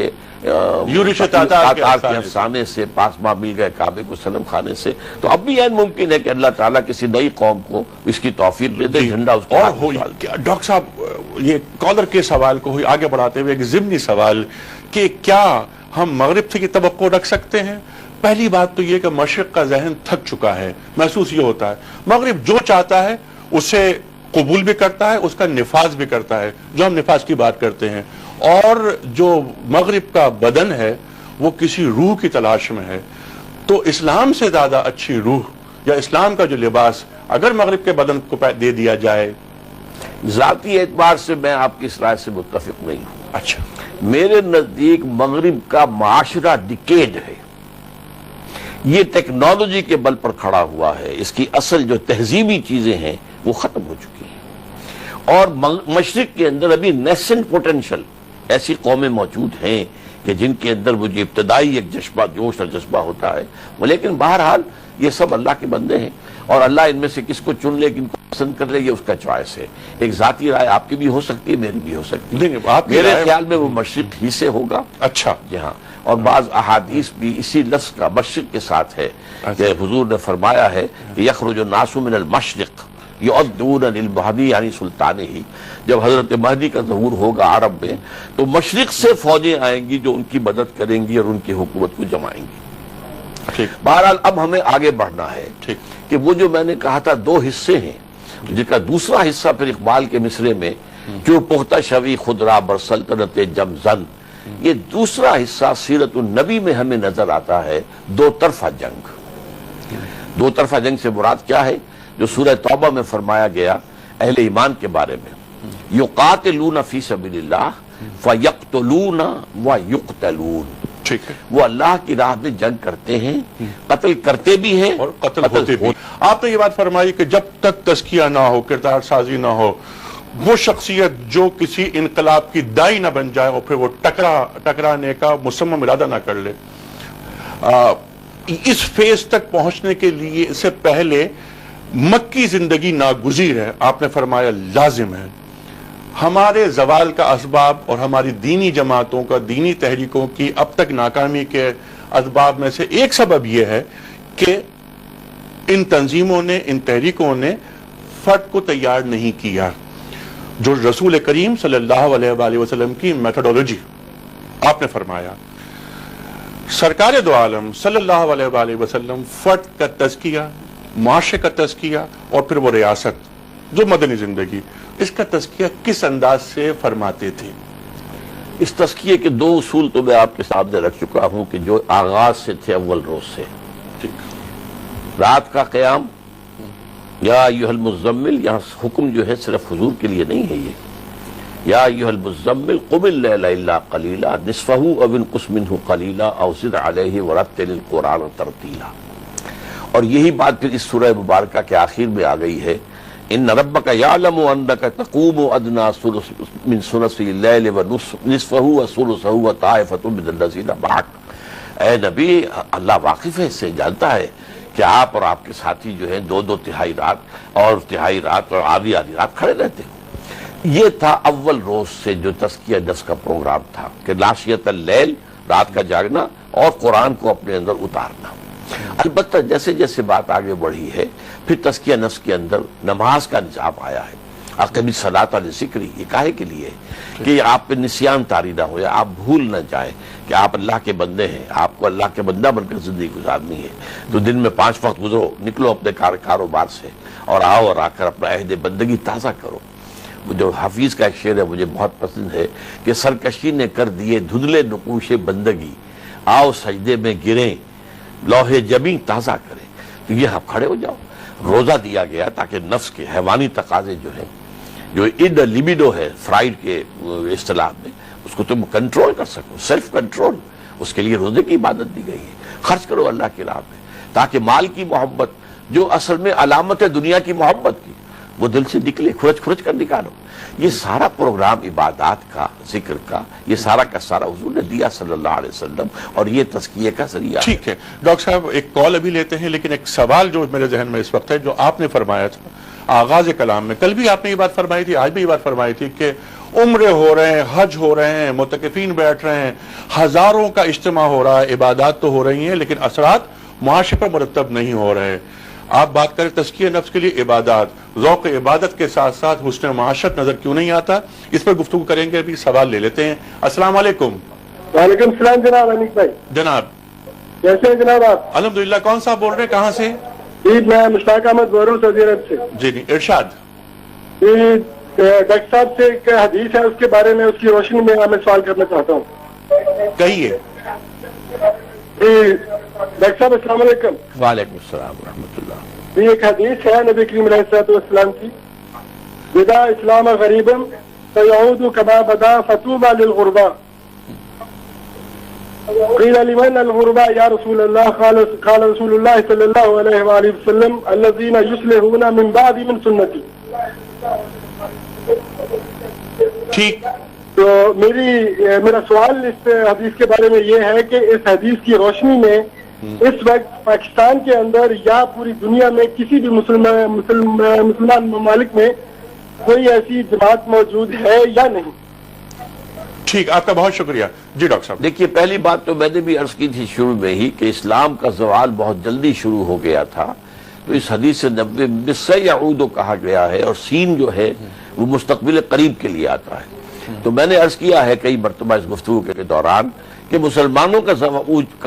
یورش تاتار کے افسانے سے پاسباں مل گئے کعبے کو صنم خانے سے. تو اب بھی عین ممکن ہے کہ اللہ تعالیٰ کسی نئی قوم کو اس کی توفیق دے دے، جھنڈا اس کو. اور ڈاکٹر صاحب یہ کالر کے سوال کو آگے بڑھاتے ہوئے ایک ضمنی سوال کہ کیا ہم مغرب سے کی توقع رکھ سکتے ہیں؟ پہلی بات تو یہ کہ مشرق کا ذہن تھک چکا ہے. محسوس یہ ہوتا ہے مغرب جو چاہتا ہے اسے قبول بھی کرتا ہے، اس کا نفاذ بھی کرتا ہے، جو ہم نفاذ کی بات کرتے ہیں. اور جو مغرب کا بدن ہے وہ کسی روح کی تلاش میں ہے. تو اسلام سے زیادہ اچھی روح یا اسلام کا جو لباس اگر مغرب کے بدن کو دے دیا جائے. ذاتی اعتبار سے میں آپ کی اس رائے سے متفق نہیں ہوں. اچھا، میرے نزدیک مغرب کا معاشرہ ڈیکیڈ ہے. یہ ٹیکنالوجی کے بل پر کھڑا ہوا ہے. اس کی اصل جو تہذیبی چیزیں ہیں وہ ختم ہو چکی ہیں. اور مشرق کے اندر ابھی نیسنٹ پوٹینشل ایسی قومیں موجود ہیں کہ جن کے اندر وہ جو ابتدائی ایک جوش اور جذبہ ہوتا ہے وہ، لیکن بہرحال یہ سب اللہ کے بندے ہیں اور اللہ ان میں سے کس کو چن لے، کن کو پسند کر لے، یہ اس کا چوائس ہے. ایک ذاتی رائے آپ کی بھی ہو سکتی ہے، میری بھی ہو سکتی ہے. میرے خیال میں وہ مشرق ہی سے ہوگا. اچھا جی ہاں. اور بعض احادیث بھی اسی لفظ کا مشرق کے ساتھ ہے کہ حضور نے فرمایا ہے کہ یخرج الناس من المشرق یعدون للمہدی یعنی سلطان ہی. جب حضرت مہدی کا ظہور ہوگا عرب میں تو مشرق سے فوجیں آئیں گی جو ان کی مدد کریں گی اور ان کی حکومت کو جمائیں گی. بہرحال اب ہمیں آگے بڑھنا ہے کہ وہ جو میں نے کہا تھا 2 حصے ہیں، جن کا دوسرا حصہ پھر اقبال کے مصرے میں جو پختہ شوی خدرا بر سلطنت جم زن، یہ دوسرا حصہ سیرت النبی میں ہمیں نظر آتا ہے. 2 طرفہ جنگ. 2 طرفہ جنگ سے مراد کیا ہے؟ جو سورہ توبہ میں فرمایا گیا اہل ایمان کے بارے میں، یقاتلون فی سبیل اللہ فیقتلون ویقتلون. ٹھیک ہے، وہ اللہ کی راہ میں جنگ کرتے ہیں، قتل کرتے بھی ہیں اور قتل ہوتے بھی. آپ نے یہ بات فرمائی کہ جب تک تزکیہ نہ ہو، کردار سازی نہ ہو، وہ شخصیت جو کسی انقلاب کی دائی نہ بن جائے اور پھر وہ ٹکرانے کا مصمم ارادہ نہ کر لے. اس فیز تک پہنچنے کے لیے اس سے پہلے مکی زندگی ناگزیر ہے. آپ نے فرمایا لازم ہے. ہمارے زوال کا اسباب اور ہماری دینی جماعتوں کا دینی تحریکوں کی اب تک ناکامی کے اسباب میں سے ایک سبب یہ ہے کہ ان تنظیموں نے، ان تحریکوں نے فرد کو تیار نہیں کیا. جو رسول کریم صلی اللہ علیہ وآلہ وسلم کی میتھڈولوجی آپ نے فرمایا، سرکار دو عالم صلی اللہ علیہ وآلہ وسلم فرد کا تزکیہ، معاشرے کا تزکیہ اور پھر وہ ریاست جو مدنی زندگی، اس کا تزکیہ کس انداز سے فرماتے تھے؟ اس تزکیے کے دو اصول تو میں آپ کے سامنے رکھ چکا ہوں کہ جو آغاز سے تھے، اول روز سے. رات کا قیام، یا ایھا المزمل، یہاں حکم جو ہے صرف حضور کے لیے نہیں ہے. یہ یا ایھا المزمل قم اللیل الا قلیلا نصفہ او انقص منہ قلیلا او زد علیہ ورتل القرآن ترتیلا. اور یہی بات پھر اس سورہ مبارکہ کے آخر میں آ گئی ہے، ان ربک یعلم انک تقوم ادنی من ثلث اللیل ونصفہ وثلثہ وطائفۃ من الذین معک. اے نبی، اللہ واقف ہے، اس سے جانتا ہے کہ آپ اور آپ کے ساتھی جو ہیں دو تہائی رات اور تہائی رات اور آدھی رات کھڑے رہتے ہیں. یہ تھا اول روز سے جو تزکیہ نفس کا پروگرام تھا کہ ناشیۃ اللیل، رات کا جاگنا اور قرآن کو اپنے اندر اتارنا. البتہ جیسے جیسے بات آگے بڑھی ہے، پھر تزکیہ نفس کے اندر نماز کا نظام آیا ہے. اقم الصلاۃ لذکری، یہ کاہے کے لیے کہ آپ پہ نسیان طاری نہ ہو، یا آپ بھول نہ جائیں کہ آپ اللہ کے بندے ہیں، آپ کو اللہ کے بندہ بن کر زندگی گزارنی ہے. تو دن میں 5 وقت گزرو، نکلو اپنے کاروبار سے اور آؤ اور آ کر اپنا عہد بندگی تازہ کرو. جو حافظ کا ایک شعر ہے مجھے بہت پسند ہے کہ سرکشی نے کر دیے دھندلے نقوش بندگی، آؤ سجدے میں گریں لوح جبیں تازہ کریں. تو یہ آپ کھڑے ہو جاؤ. روزہ دیا گیا تاکہ نفس کے حیوانی تقاضے جو ہیں، جو لیبیڈو ہے فرائڈ کے اصطلاح میں، اس کو تم کنٹرول کر سکو، سیلف کنٹرول. اس کے لیے روزے کی عبادت دی گئی ہے. خرچ کرو اللہ کی راہ میں تاکہ مال کی محبت، جو اصل میں علامت ہے دنیا کی محبت کی، وہ دل سے نکلے، کھرچ کر نکالو. یہ سارا پروگرام عبادات کا، ذکر کا، یہ سارا کا سارا حضور نے دیا صلی اللہ علیہ وسلم، اور یہ تزکیے کا ذریعہ. ٹھیک ہے ڈاکٹر صاحب، ایک کال ابھی لیتے ہیں، لیکن ایک سوال جو میرے ذہن میں اس وقت ہے، جو آپ نے فرمایا تھا آغاز کلام میں، کل بھی آپ نے یہ بات فرمائی تھی، آج بھی یہ بات فرمائی تھی کہ عمرے ہو رہے ہیں، حج ہو رہے ہیں، معتکفین بیٹھ رہے ہیں، ہزاروں کا اجتماع ہو رہا ہے، عبادات تو ہو رہی ہیں، لیکن اثرات معاشرے پر مرتب نہیں ہو رہے. آپ بات کریں تزکیہ نفس کے لیے عبادات، ذوق عبادت کے ساتھ ساتھ حسن معاشرت نظر کیوں نہیں آتا؟ اس پر گفتگو کریں گے. ابھی سوال لے لیتے ہیں. السلام علیکم. وعلیکم السلام جناب انیس بھائی. جناب کیسے ہیں جناب آپ؟ الحمدللہ. کون صاحب بول رہے ہیں، کہاں سے؟ جی میں مشتاق احمد بول رہا ہوں سعودی عرب سے. جی جی ارشاد. جی ڈاکٹر صاحب سے ایک حدیث ہے، اس کے بارے میں، اس کی روشنی میں میں سوال کرنا چاہتا ہوں. کہیے. جی ڈاکٹر صاحب السلام علیکم. وعلیکم السلام ورحمۃ اللہ. جی ایک حدیث ہے نبی کریم علیہ الصلوۃ والسلام کی، بدا اسلام غریبا فیعود کما بدا فطوبى للغرباء. قیل لمن الغرباء یا رسول اللہ؟ قال رسول اللہ صلی اللہ علیہ وآلہ وسلم الذین یصلحون من بعد من سنتی. ٹھیک. تو میرا سوال اس حدیث کے بارے میں یہ ہے کہ اس حدیث کی روشنی میں اس وقت پاکستان کے اندر یا پوری دنیا میں کسی بھی مسلمان ممالک میں کوئی ایسی جماعت موجود ہے یا نہیں؟ ٹھیک، آپ کا بہت شکریہ. جی ڈاکٹر صاحب. دیکھیے، پہلی بات تو میں نے بھی عرض کی تھی شروع میں ہی کہ اسلام کا زوال بہت جلدی شروع ہو گیا تھا. تو اس حدیث سے 90 سیعود کہا گیا ہے، اور سین جو ہے وہ مستقبل قریب کے لیے آتا ہے. تو میں نے عرض کیا ہے کئی مرتبہ اس گفتگو کے دوران کہ مسلمانوں کا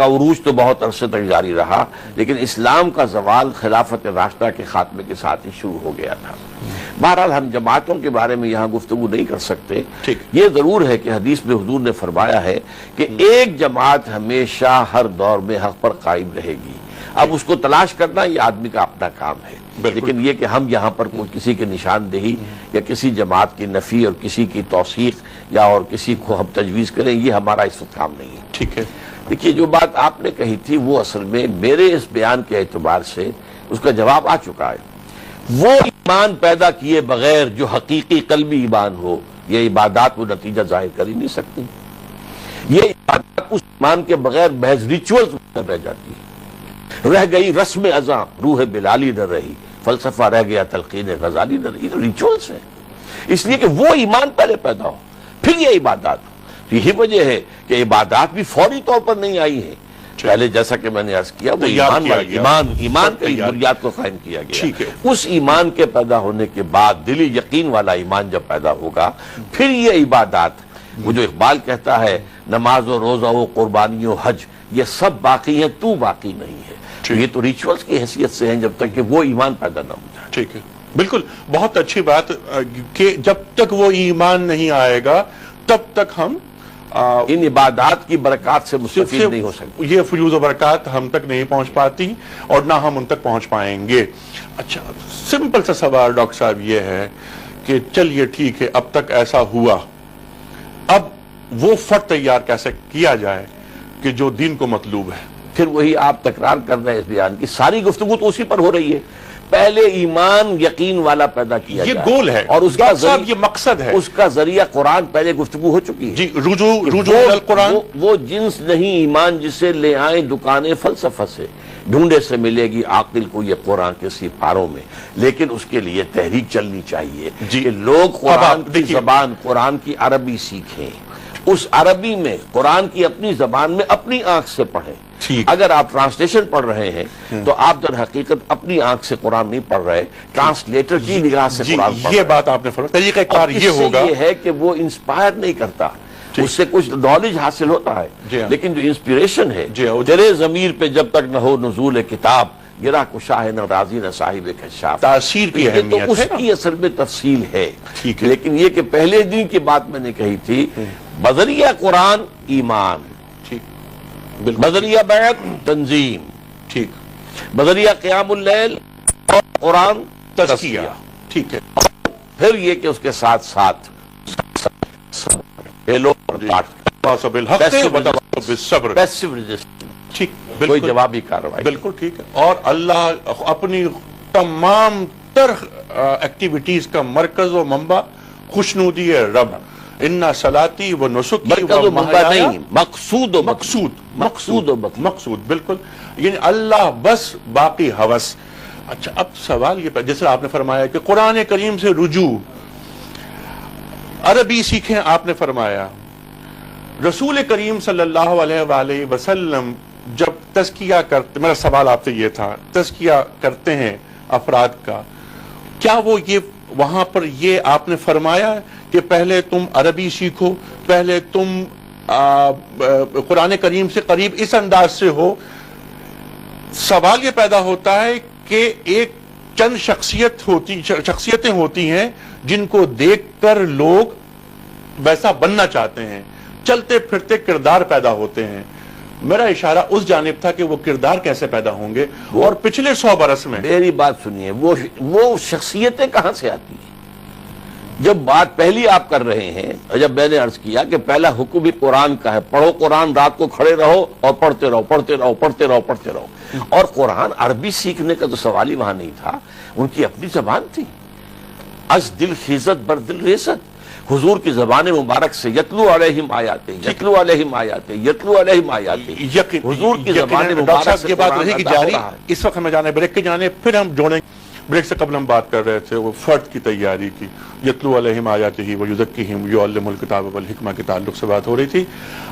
عروج تو بہت عرصے تک جاری رہا، لیکن اسلام کا زوال خلافت راشدہ کے خاتمے کے ساتھ ہی شروع ہو گیا تھا. بہرحال ہم جماعتوں کے بارے میں یہاں گفتگو نہیں کر سکتے. یہ ضرور ہے کہ حدیث میں حضور نے فرمایا ہے کہ ایک جماعت ہمیشہ ہر دور میں حق پر قائم رہے گی. اب اس کو تلاش کرنا یہ آدمی کا اپنا کام ہے، لیکن یہ کہ ہم یہاں پر کسی کی نشاندہی یا کسی جماعت کی نفی اور کسی کی توثیق یا اور کسی کو ہم تجویز کریں، یہ ہمارا اس وقت کام نہیں ہے. ٹھیک ہے. دیکھیے، جو بات آپ نے کہی تھی وہ اصل میں میرے اس بیان کے اعتبار سے اس کا جواب آ چکا ہے. وہ ایمان پیدا کیے بغیر جو حقیقی قلبی ایمان ہو، یہ عبادات وہ نتیجہ ظاہر کر ہی نہیں سکتی. یہ عبادات اس ایمان کے بغیر محض ریچولز رہ جاتی ہے. رہ گئی رسم ازاں، روح بلالی نہ رہی، فلسفہ رہ گیا تلقین غزالی نہ رہی. ریچولز ہے. اس لیے کہ وہ ایمان پہلے پیدا ہو پھر یہ عبادات ہو. تو یہی وجہ ہے کہ عبادات بھی فوری طور پر نہیں آئی ہیں. پہلے جیسا کہ میں نے عرض کیا وہ ایمان کی بنیاد کو قائم کیا گیا. اس ایمان کے پیدا ہونے کے بعد دلی یقین والا ایمان جب پیدا ہوگا پھر یہ عبادات، وہ جو اقبال کہتا ہے نماز و روزہ و قربانی و حج یہ سب باقی ہیں تو باقی نہیں ہے. یہ تو ریچولز کی حیثیت سے ہیں جب تک کہ وہ ایمان پیدا نہ ہو جائے. ٹھیک ہے، بالکل بہت اچھی بات کہ جب تک وہ ایمان نہیں آئے گا تب تک ہم ان عبادات کی برکات سے مستفید نہیں ہو سکتے. یہ فیوز و برکات ہم تک نہیں پہنچ پاتی اور نہ ہم ان تک پہنچ پائیں گے. اچھا سمپل سا سوال ڈاکٹر صاحب یہ ہے کہ چلیے ٹھیک ہے اب تک ایسا ہوا، اب وہ فرد تیار کیسے کیا جائے کہ جو دین کو مطلوب ہے؟ پھر وہی آپ تکرار کر رہے ہیں اس بیان کی، ساری گفتگو تو اسی پر ہو رہی ہے. پہلے ایمان یقین والا پیدا کیا یہ جائے. گول ہے اور اس کا یہ مقصد ہے. اس کا ذریعہ قرآن پہلے گفتگو ہو چکی ہے. جی رجوع القرآن. وہ جنس نہیں ایمان جسے لے آئیں دکانیں فلسفہ سے، ڈھونڈے سے ملے گی عاقل کو یہ قرآن کے سپاروں میں. لیکن اس کے لیے تحریک چلنی چاہیے کہ لوگ قرآن کی زبان قرآن کی عربی سیکھیں، اس عربی میں قرآن کی اپنی زبان میں اپنی آنکھ سے پڑھیں. اگر آپ ٹرانسلیشن پڑھ رہے ہیں تو آپ در حقیقت اپنی آنکھ سے قرآن نہیں پڑھ رہے، ٹرانسلیٹر کی نگاہ سے قرآن پڑھ رہے. یہ بات آپ نے فرمایا. طریقہ کار یہ ہوگا یہ ہے کہ وہ انسپائر نہیں کرتا، اس سے کچھ نالج حاصل ہوتا ہے لیکن جو انسپریشن ہے تیرے ضمیر پہ جب تک نہ ہو نزول کتاب گرا کشاہ نہ راضی نہ صاحب کشاف. تاثیر کی اہمیت ہے، تو اس کی اصل میں تفصیل ہے. لیکن یہ کہ پہلے دن کی بات میں نے کہی تھی، بذریعہ قرآن ایمان، بذریعہ بیعت تنظیم، ٹھیک، بذریعہ قیام اللیل اور قرآن تزکیہ، ٹھیک ہے. پھر یہ کہ اس کے ساتھ ساتھ کوئی جوابی کارروائی. بالکل ٹھیک ہے. اور اللہ اپنی تمام تر ایکٹیویٹیز کا مرکز و منبع خوشنودی ہے رب. اِنَّ صَلَاتِي وَنُسُكِي وَمَحْيَايَ مقصود بالکل، یعنی اللہ بس باقی ہوس. اچھا اب سوال یہ جیسے آپ نے فرمایا کہ قرآن کریم سے رجوع، عربی سیکھیں آپ نے فرمایا. رسول کریم صلی اللہ علیہ وآلہ وسلم جب تزکیہ کرتے، میرا سوال آپ سے یہ تھا، تزکیہ کرتے ہیں افراد کا، کیا وہ یہ وہاں پر یہ آپ نے فرمایا کہ پہلے تم عربی سیکھو، پہلے تم قرآن کریم سے قریب اس انداز سے ہو؟ سوال یہ پیدا ہوتا ہے کہ ایک چند شخصیتیں ہوتی ہیں جن کو دیکھ کر لوگ ویسا بننا چاہتے ہیں، چلتے پھرتے کردار پیدا ہوتے ہیں. میرا اشارہ اس جانب تھا کہ وہ کردار کیسے پیدا ہوں گے. اور پچھلے 100 برس میں میری بات سنیے، وہ شخصیتیں کہاں سے آتی ہیں؟ جب بات پہلی آپ کر رہے ہیں، جب میں نے عرض کیا کہ پہلا حکم بھی قرآن کا ہے، پڑھو قرآن، رات کو کھڑے رہو اور پڑھتے رہو پڑھتے رہو پڑھتے رہو پڑھتے رہو. اور قرآن عربی سیکھنے کا تو سوال ہی وہاں نہیں تھا، ان کی اپنی زبان تھی. از دل خیزت بر دل ریست، حضور کی زبان مبارک سے یتلو علیہم آیاتیں یتلو علیہم آیاتیں یتلو علیہم آیاتیں. حضور کی زبان مبارک سے یہ بات رہے گی جاری. اس وقت ہمیں جانے بریک کے جانے، پھر ہم جوڑیں. بریک سے قبل ہم بات کر رہے تھے وہ فرد کی تیاری کی، یتلو علیہم آیاتہ ویزکیہم ویعلمہ الکتاب والحکمہ کے تعلق سے بات ہو رہی تھی.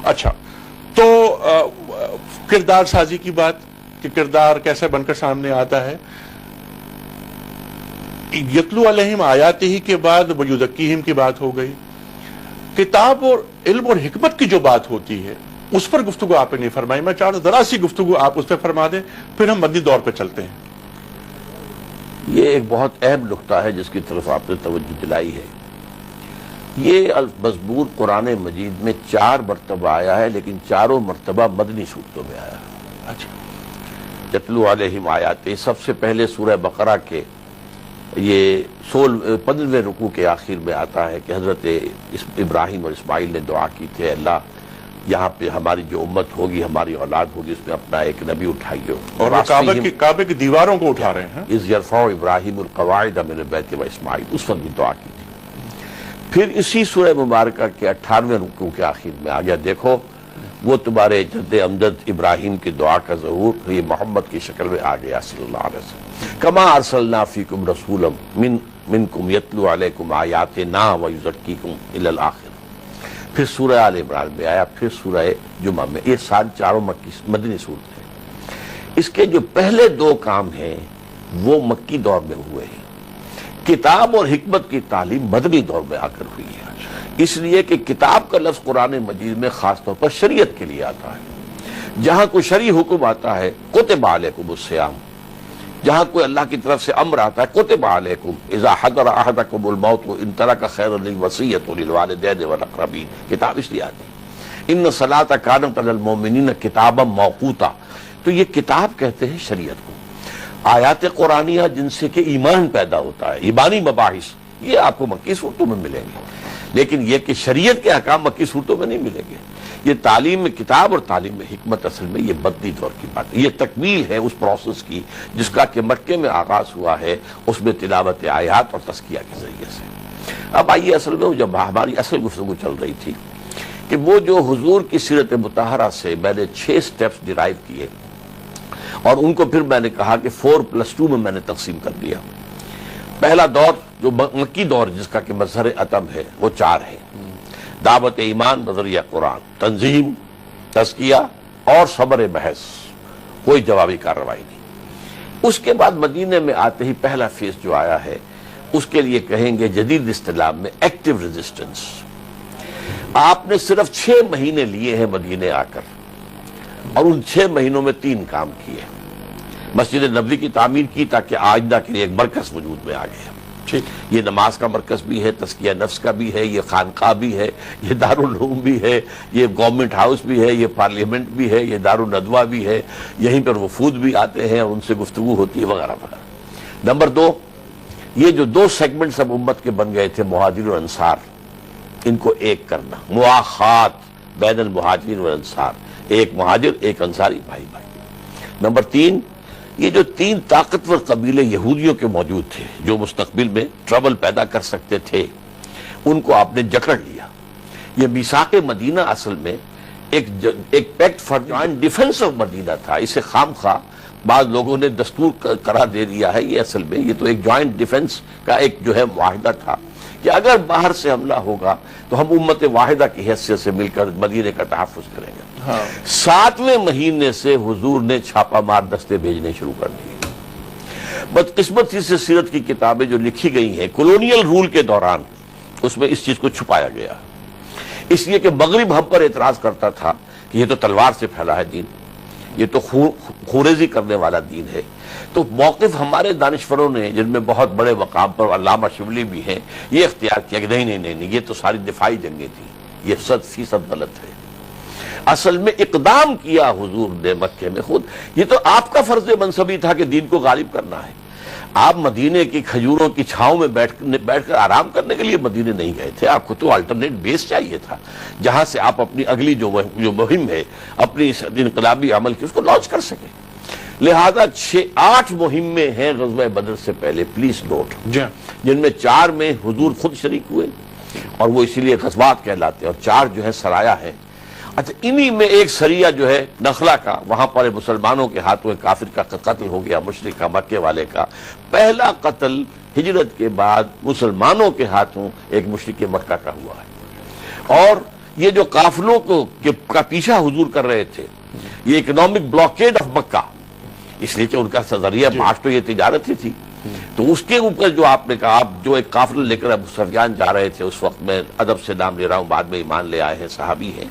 اچھا تو کردار سازی کی بات کہ کردار کیسے بن کر سامنے آتا ہے. یتلو علیہم آیاتہ کے بعد ویزکیہم کی بات ہو گئی. کتاب اور علم اور حکمت کی جو بات ہوتی ہے اس پر گفتگو آپ نے نہیں فرمائی. میں چاہتا ہوں ذرا سی گفتگو آپ اس پہ فرما دیں، پھر ہم مدنی دور پہ چلتے ہیں. یہ ایک بہت اہم نقطہ ہے جس کی طرف آپ نے توجہ دلائی ہے. یہ مزمور قرآن مجید میں 4 مرتبہ آیا ہے، لیکن چاروں مرتبہ مدنی صورتوں میں آیا ہے. اچھا، یتلو علیہم آیاتیں سب سے پہلے سورہ بقرہ کے یہ 15ویں رکوع کے آخر میں آتا ہے کہ حضرت ابراہیم اور اسماعیل نے دعا کی تھی، اللہ یہاں پہ ہماری جو امت ہوگی، ہماری اولاد ہوگی، اس میں اپنا ایک نبی اٹھائیے. اور کعبے کی دیواروں کو اٹھا رہے ہیں. اذ یرفع ابراہیم القواعد من البیت و اسماعیل، اس وقت بھی دعا کی تھی. پھر اسی سورہ مبارکہ کے 18ویں رکوع کے آخر میں آ گیا، دیکھو وہ تمہارے جد امجد ابراہیم کی دعا کا ظہور یہ محمد کی شکل میں آ گیا صلی اللہ علیہ وسلم. کما ارسلنا فیکم رسولا منکم یتلو علیکم آیاتنا ویزکیکم الی الآخر. پھر سورہ آل عمران میں آیا, پھر سورہ جمعہ میں. یہ ساری چاروں مدنی صورتیں ہیں. اس کے جو پہلے دو کام ہیں وہ مکی دور میں ہوئے ہیں. کتاب اور حکمت کی تعلیم مدنی دور میں آ کر ہوئی ہے, اس لیے کہ کتاب کا لفظ قرآن مجید میں خاص طور پر شریعت کے لیے آتا ہے. جہاں کوئی شرعی حکم آتا ہے کتب علیکم الصیام, جہاں کوئی اللہ کی طرف سے امر آتا ہے کتب علیکم اذا حضر احدکم الموت ان ترک خیرا للوصیۃ للوالدین والاقربین. کتاب اس لیے آتی ہے. ان الصلاۃ کانت علی المؤمنین کتابا موقوتا. تو یہ کتاب کہتے ہیں شریعت کو. آیات قرآنیہ جن سے کہ ایمان پیدا ہوتا ہے, ایمانی مباحث, یہ آپ کو مکی صورتوں میں ملیں گے, لیکن یہ کہ شریعت کے احکام مکی صورتوں میں نہیں ملیں گے. یہ تعلیم میں کتاب اور تعلیم میں حکمت اصل میں یہ بدنی دور کی بات ہے. یہ تکمیل ہے اس پروسیس کی جس کا کہ مکے میں آغاز ہوا ہے, اس میں تلاوت آیات اور تزکیہ کے ذریعے سے. اب آئیے اصل میں جب ہماری اصل گفتگو چل رہی تھی کہ وہ جو حضور کی سیرت مطہرہ سے میں نے 6 سٹیپس ڈرائیو کیے اور ان کو پھر میں نے کہا کہ 4+2 میں میں نے تقسیم کر دیا. پہلا دور جو مکی دور جس کا کہ مظہر اتم ہے وہ 4 ہے. دعوت ایمان نظریہ قرآن, تنظیم, تزکیہ اور صبر بحث, کوئی جوابی کارروائی نہیں. اس کے بعد مدینے میں آتے ہی پہلا فیز جو آیا ہے اس کے لیے کہیں گے جدید اصطلاح میں ایکٹیو ریزسٹنس. آپ نے صرف 6 مہینے لیے ہیں مدینے آ کر, اور ان 6 مہینوں میں 3 کام کیے. مسجد نبوی کی تعمیر کی تاکہ آئندہ کے لیے ایک مرکز وجود میں آ گیا. یہ نماز کا مرکز بھی ہے, تزکیہ نفس کا بھی ہے, یہ خانقاہ بھی ہے, یہ دارالعلوم بھی ہے, یہ گورنمنٹ ہاؤس بھی ہے, یہ پارلیمنٹ بھی ہے, یہ دارالندوہ بھی ہے, یہیں پر وفود بھی آتے ہیں اور ان سے گفتگو ہوتی ہے وغیرہ وغیرہ. نمبر 2, یہ جو 2 سیگمنٹس اب امت کے بن گئے تھے مہاجر اور انصار, ان کو ایک کرنا, مواخات بین المہاجرین والانصار, ایک مہاجر ایک انصاری بھائی بھائی. نمبر 3, یہ جو 3 طاقتور قبیلے یہودیوں کے موجود تھے جو مستقبل میں ٹربل پیدا کر سکتے تھے, ان کو آپ نے جکڑ لیا. یہ میثاق مدینہ اصل میں ایک pact for joint defence of Medina تھا. اسے خام خواہ بعض لوگوں نے دستور قرار دے دیا ہے. یہ اصل میں یہ تو ایک جوائنٹ ڈیفنس کا ایک جو ہے معاہدہ تھا کہ اگر باہر سے حملہ ہوگا تو ہم امت واحدہ کی حیثیت سے مل کر مدینے کا تحفظ کریں گے. 7ویں مہینے سے حضور نے چھاپا مار دستے بھیجنے شروع کر دیے. بدقسمتی سے سیرت کی کتابیں جو لکھی گئی ہیں کولونیل رول کے دوران, اس میں اس چیز کو چھپایا گیا, اس لیے کہ مغرب ہم پر اعتراض کرتا تھا کہ یہ تو تلوار سے پھیلا ہے دین, یہ تو خوریزی کرنے والا دین ہے. تو موقف ہمارے دانشوروں نے جن میں بہت بڑے مقام پر علامہ شبلی بھی ہیں یہ اختیار کیا کہ نہیں یہ تو ساری دفاعی جنگیں تھیں, یہ 100% غلط ہے. اصل میں اقدام کیا حضور نے مکے میں خود. یہ تو آپ کا فرض منصبی تھا کہ دین کو غالب کرنا ہے. آپ مدینے کی کھجوروں کی چھاؤں میں بیٹھ کر آرام کرنے کے لیے مدینے نہیں گئے تھے. آپ کو تو الٹرنیٹ بیس چاہیے تھا جہاں سے آپ اپنی اگلی جو مہم ہے اپنی اس انقلابی عمل کی اس کو لانچ کر سکیں. لہذا 8 مہمیں ہیں غزوہ بدر سے پہلے, پلیز نوٹ, جن میں 4 میں حضور خود شریک ہوئے اور وہ اسی لیے غزوات کہلاتے ہیں, اور 4 جو ہے سرایہ ہیں. اچھا, انہی میں ایک سریہ جو ہے نخلا کا, وہاں پر مسلمانوں کے ہاتھوں کافر کا قتل ہو گیا, مشرک کا, مکے والے کا. پہلا قتل ہجرت کے بعد مسلمانوں کے ہاتھوں ایک مشرک مکہ کا ہوا ہے. اور یہ جو قافلوں کا پیچھا حضور کر رہے تھے, یہ اکنامک بلاکیڈ آف مکہ, اس لیے کہ ان کا ذریعہ معاش تو یہ تجارت ہی تھی. تو اس کے اوپر جو آپ نے کہا, آپ جو ایک قافلہ لے کر ابو سفیان جا رہے تھے, اس وقت میں ادب سے نام لے رہا ہوں, بعد میں ایمان لے آئے ہیں, صحابی ہیں,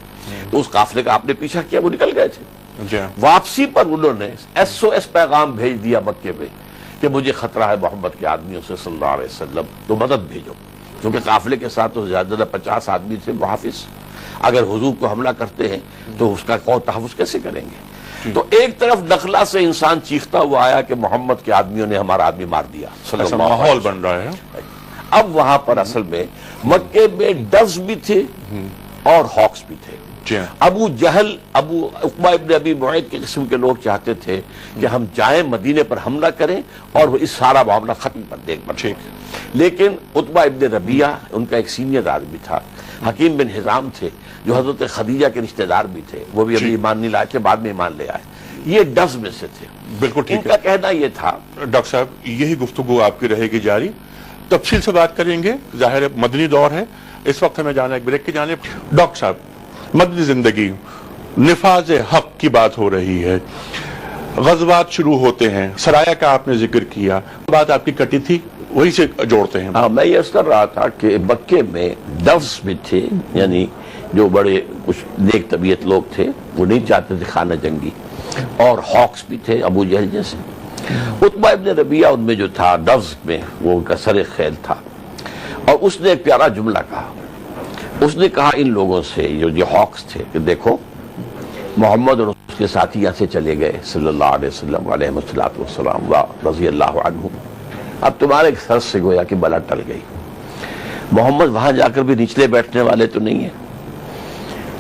تو اس قافلے کا آپ نے پیچھا کیا, وہ نکل گئے تھے. واپسی پر انہوں نے SOS پیغام بھیج دیا مکے میں کہ مجھے خطرہ ہے محمد کے آدمیوں سے صلی اللہ علیہ وسلم, تو مدد بھیجو. کیونکہ قافلے کے ساتھ تو زیادہ 50 آدمی تھے محافظ, اگر حضور کو حملہ کرتے ہیں تو اس کا قوت تحفظ کیسے کریں گے. تو ایک طرف نخلا سے انسان چیختا ہوا آیا کہ محمد کے آدمیوں نے ہمارا آدمی مار دیا, ماحول بن رہا ہے. اب وہاں پر اصل میں مکے میں ڈوز بھی تھے اور ہاکس بھی تھے. جی ہاں۔ ابو جہل، ابو عقبہ ابن ابی معیط کے قسم کے لوگ چاہتے تھے کہ ہم جائیں مدینے پر حملہ کریں اور وہ اس سارا معاملہ ختم کر دیں ایک ٹھیک۔ لیکن عتبہ ابن ربیعہ ان کا ایک سینئر آدمی تھا، حکیم بن حزام تھے جو حضرت خدیجہ کے رشتہ دار بھی تھے، وہ بھی ابھی ایمان نہیں لائے تھے، بعد میں ایمان لے آئے، یہ ڈز میں سے تھے۔ بالکل ان ٹھیک کا ہے کہنا یہ تھا۔ ڈاکٹر صاحب، یہی گفتگو آپ کی رہے گی جاری، تفصیل سے بات کریں گے، ظاہر ہے مدنی دور ہے، اس وقت ہمیں جانا ہے ایک بریک کی جانب۔ ڈاکٹر صاحب، مدنی زندگی، نفاذ حق کی بات ہو رہی ہے، غزوات شروع ہوتے ہیں، سرایا کا آپ نے ذکر کیا، بات آپ کی کٹی تھی وہی سے جوڑتے ہیں۔ ہاں، میں یہ عرض کر رہا تھا کہ مکے میں ڈوز بھی تھے، یعنی جو بڑے کچھ نیک طبیعت لوگ تھے، وہ نہیں چاہتے تھے خانہ جنگی، اور ہاکس بھی تھے ابو جہل جیسے۔ عتبہ ابن ربیعہ ان میں جو تھا ڈوز میں، وہ ان کا سر خیل تھا، اور اس نے ایک پیارا جملہ کہا۔ اس نے کہا ان لوگوں سے جو ہاکس تھے کہ دیکھو، محمد اور اس کے ساتھی یہاں سے چلے گئے صلی اللہ علیہ وسلم علیہ السلام رضی اللہ عنہ، اب تمہارے سر سے گویا کہ بلا ٹل گئی۔ محمد وہاں جا کر بھی نچلے بیٹھنے والے تو نہیں ہیں،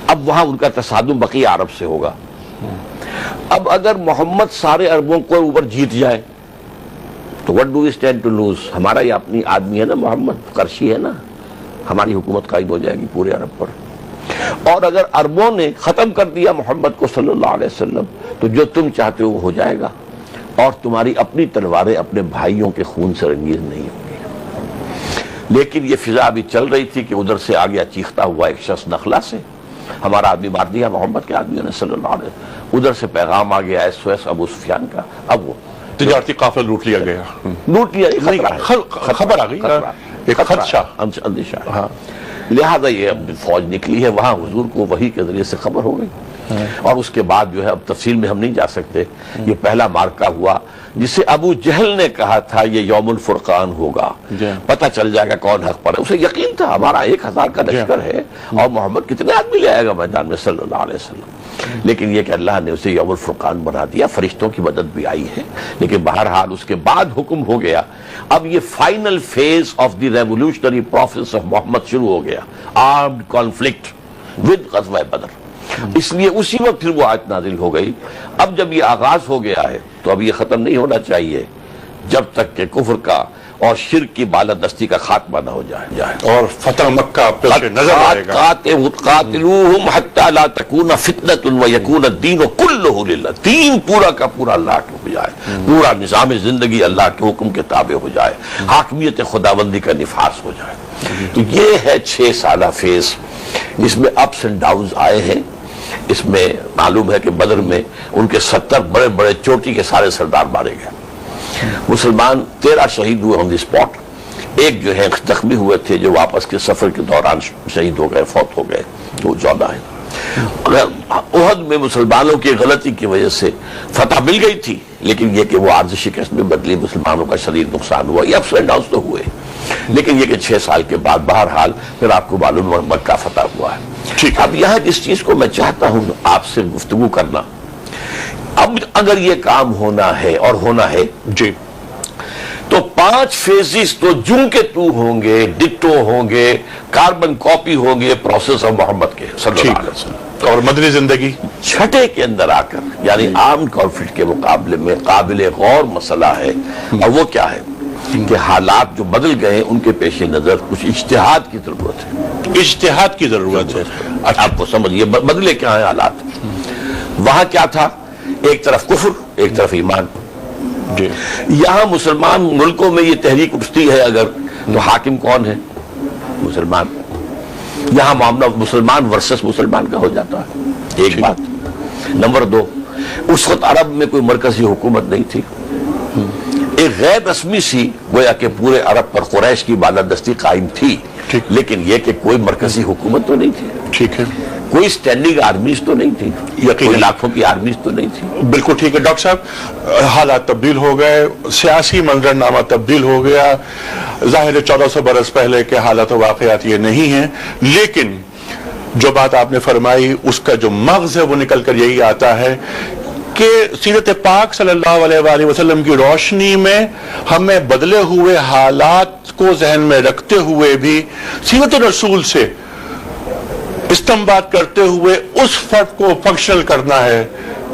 اب وہاں ان کا تصادم بقیہ عرب سے ہوگا۔ اب اگر محمد سارے عربوں کو اوپر جیت جائے تو what do we stand to lose؟ ہمارا یہ اپنی آدمی ہے نا، محمد قرشی ہے نا، ہماری حکومت قائم ہو جائے گی پورے عرب پر۔ اور اگر عربوں نے ختم کر دیا محمد کو صلی اللہ علیہ وسلم تو جو تم چاہتے ہو وہ ہو جائے گا، اور تمہاری اپنی تلواریں اپنے بھائیوں کے خون سے رنگیز نہیں ہوں گی۔ لیکن یہ فضا بھی چل رہی تھی کہ ادھر سے آ گیا چیختا ہوا ایک شخص نخلا سے، ہمارا آدمی مار دیا محمد کے آدمیوں نے صلی اللہ علیہ وسلم۔ ادھر سے پیغام آ گیا SOS ابو سفیان کا، اب وہ تجارتی قافلہ لوٹ لیا گیا، لوٹ لیا، خبر آ گئی، ایک خدشہ، اندیشہ۔ لہذا یہ اب فوج نکلی ہے، وہاں حضور کو وحی کے ذریعے سے خبر ہو گئی، اور اس کے بعد جو ہے اب تفصیل میں ہم نہیں جا سکتے۔ یہ پہلا مارکہ ہوا جسے ابو جہل نے کہا تھا یہ یوم الفرقان ہوگا، پتہ چل جائے گا کون حق پر ہے۔ اسے یقین تھا ہمارا 1000 کا لشکر ہے اور محمد کتنے آدمی لے آئے گا میدان میں صلی اللہ علیہ وسلم، لیکن یہ کہ اللہ نے اسے یوم الفرقان بنا دیا، فرشتوں کی مدد بھی آئی ہے، لیکن بہرحال اس کے بعد حکم ہو گیا، اب یہ final phase of the revolutionary process of Muhammad شروع ہو گیا، آرمڈ کانفلکٹ ود غزوہ بدر۔ اس لیے اسی وقت پھر وہ آیت نازل ہو گئی۔ اب جب یہ آغاز ہو گیا ہے تو اب یہ ختم نہیں ہونا چاہیے جب تک کہ کفر کا اور شرک کی بالادستی کا خاتمہ نہ ہو جائے، اور فتح مکہ پیش نظر آئے گا۔ قاتلوہم حتی لا تکون فتنۃ ویکون الدین کلہ للہ، دین پورا کا پورا اللہ کے ہو جائے، پورا نظام زندگی اللہ کے حکم کے تابع ہو جائے، حاکمیت خداوندی کا نفاذ ہو جائے۔ تو یہ ہے 6 سالہ فیز، اس میں اپس اینڈ ڈاؤنز آئے ہیں۔ اس میں معلوم ہے کہ بدر میں ان کے 70 بڑے بڑے چوٹی کے سارے سردار مارے گئے، مسلمان 13 شہید ہوئے آن دی اسپاٹ، ایک جو ہے زخمی ہوئے تھے جو واپس کے سفر کے دوران شہید ہو گئے، فوت ہو گئے، وہ 14 ہیں۔ احد میں مسلمانوں کی غلطی کی وجہ سے فتح مل گئی تھی، لیکن یہ کہ وہ عارضی شکست میں بدلی، مسلمانوں کا شدید نقصان ہوا، یہ اپس اینڈ ڈاؤنز تو ہوئے، لیکن یہ کہ 6 سال کے بعد بہرحال پھر آپ کو معلوم مکہ فتح ہوا ہے۔ اب یہاں جس چیز کو میں چاہتا ہوں آپ سے گفتگو کرنا، اب اگر یہ کام ہونا ہے اور ہونا ہے جی، تو 5 فیزز تو جوں کے تو ہوں گے، ڈٹو ہوں گے، کاربن کاپی ہوں گے پروسیس آف محمد کے صلی اللہ علیہ وسلم۔ اور مدنی زندگی 6 کے اندر آ کر یعنی آرمڈ کانفلکٹ کے مقابلے میں قابل غور مسئلہ ہے، اور وہ کیا ہے کہ حالات جو بدل گئے ہیں ان کے پیش نظر کچھ اجتہاد کی ضرورت ہے، اجتہاد کی ضرورت ہے۔ آپ کو سمجھیے بدلے کیا ہیں حالات۔ وہاں کیا تھا، ایک طرف کفر ایک طرف ایمان۔ جی، یہاں مسلمان ملکوں میں یہ تحریک اٹھتی ہے اگر تو حاکم کون ہے، مسلمان۔ یہاں معاملہ مسلمان ورسس مسلمان کا ہو جاتا ہے، ایک بات۔ نمبر 2، اس وقت عرب میں کوئی مرکزی حکومت نہیں تھی، ایک غیر رسمی سی گویا کہ پورے عرب پر قریش کی بالادستی قائم تھی، لیکن یہ کہ کوئی مرکزی حکومت تو نہیں تھی، ٹھیک ہے، کوئی سٹینڈنگ آرمیز تو نہیں تھی، کوئی لاکھوں کی آرمیز تو نہیں تھی۔ بالکل ٹھیک ہے ڈاکٹر صاحب، حالات تبدیل ہو گئے، سیاسی منظرنامہ تبدیل ہو گیا، ظاہر ہے 1400 برس پہلے کے حالات و واقعات یہ نہیں ہیں، لیکن جو بات آپ نے فرمائی اس کا جو مغز ہے وہ نکل کر یہی آتا ہے کہ سیرت پاک صلی اللہ علیہ وآلہ وسلم کی روشنی میں ہمیں بدلے ہوئے حالات کو ذہن میں رکھتے ہوئے بھی سیرت رسول سے استنباط کرتے ہوئے اس فرد کو فنکشنل کرنا ہے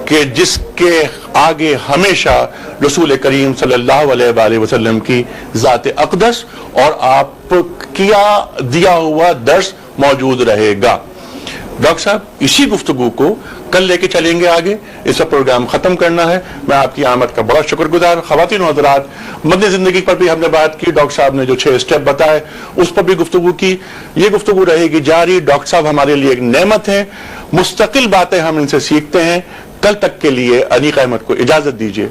کہ جس کے آگے ہمیشہ رسول کریم صلی اللہ علیہ وآلہ وسلم کی ذات اقدس اور آپ کیا دیا ہوا درس موجود رہے گا۔ ڈاکٹر صاحب اسی گفتگو کو کل لے کے چلیں گے آگے، اس کا پروگرام ختم کرنا ہے۔ میں آپ کی آمد کا بڑا شکر گزار۔ خواتین و حضرات، مدنی زندگی پر بھی ہم نے بات کی، ڈاکٹر صاحب نے جو 6 اسٹیپ بتائے اس پر بھی گفتگو کی، یہ گفتگو رہے گی جاری۔ ڈاکٹر صاحب ہمارے لیے ایک نعمت ہے، مستقل باتیں ہم ان سے سیکھتے ہیں۔ کل تک کے لیے انیق احمد کو اجازت دیجیے۔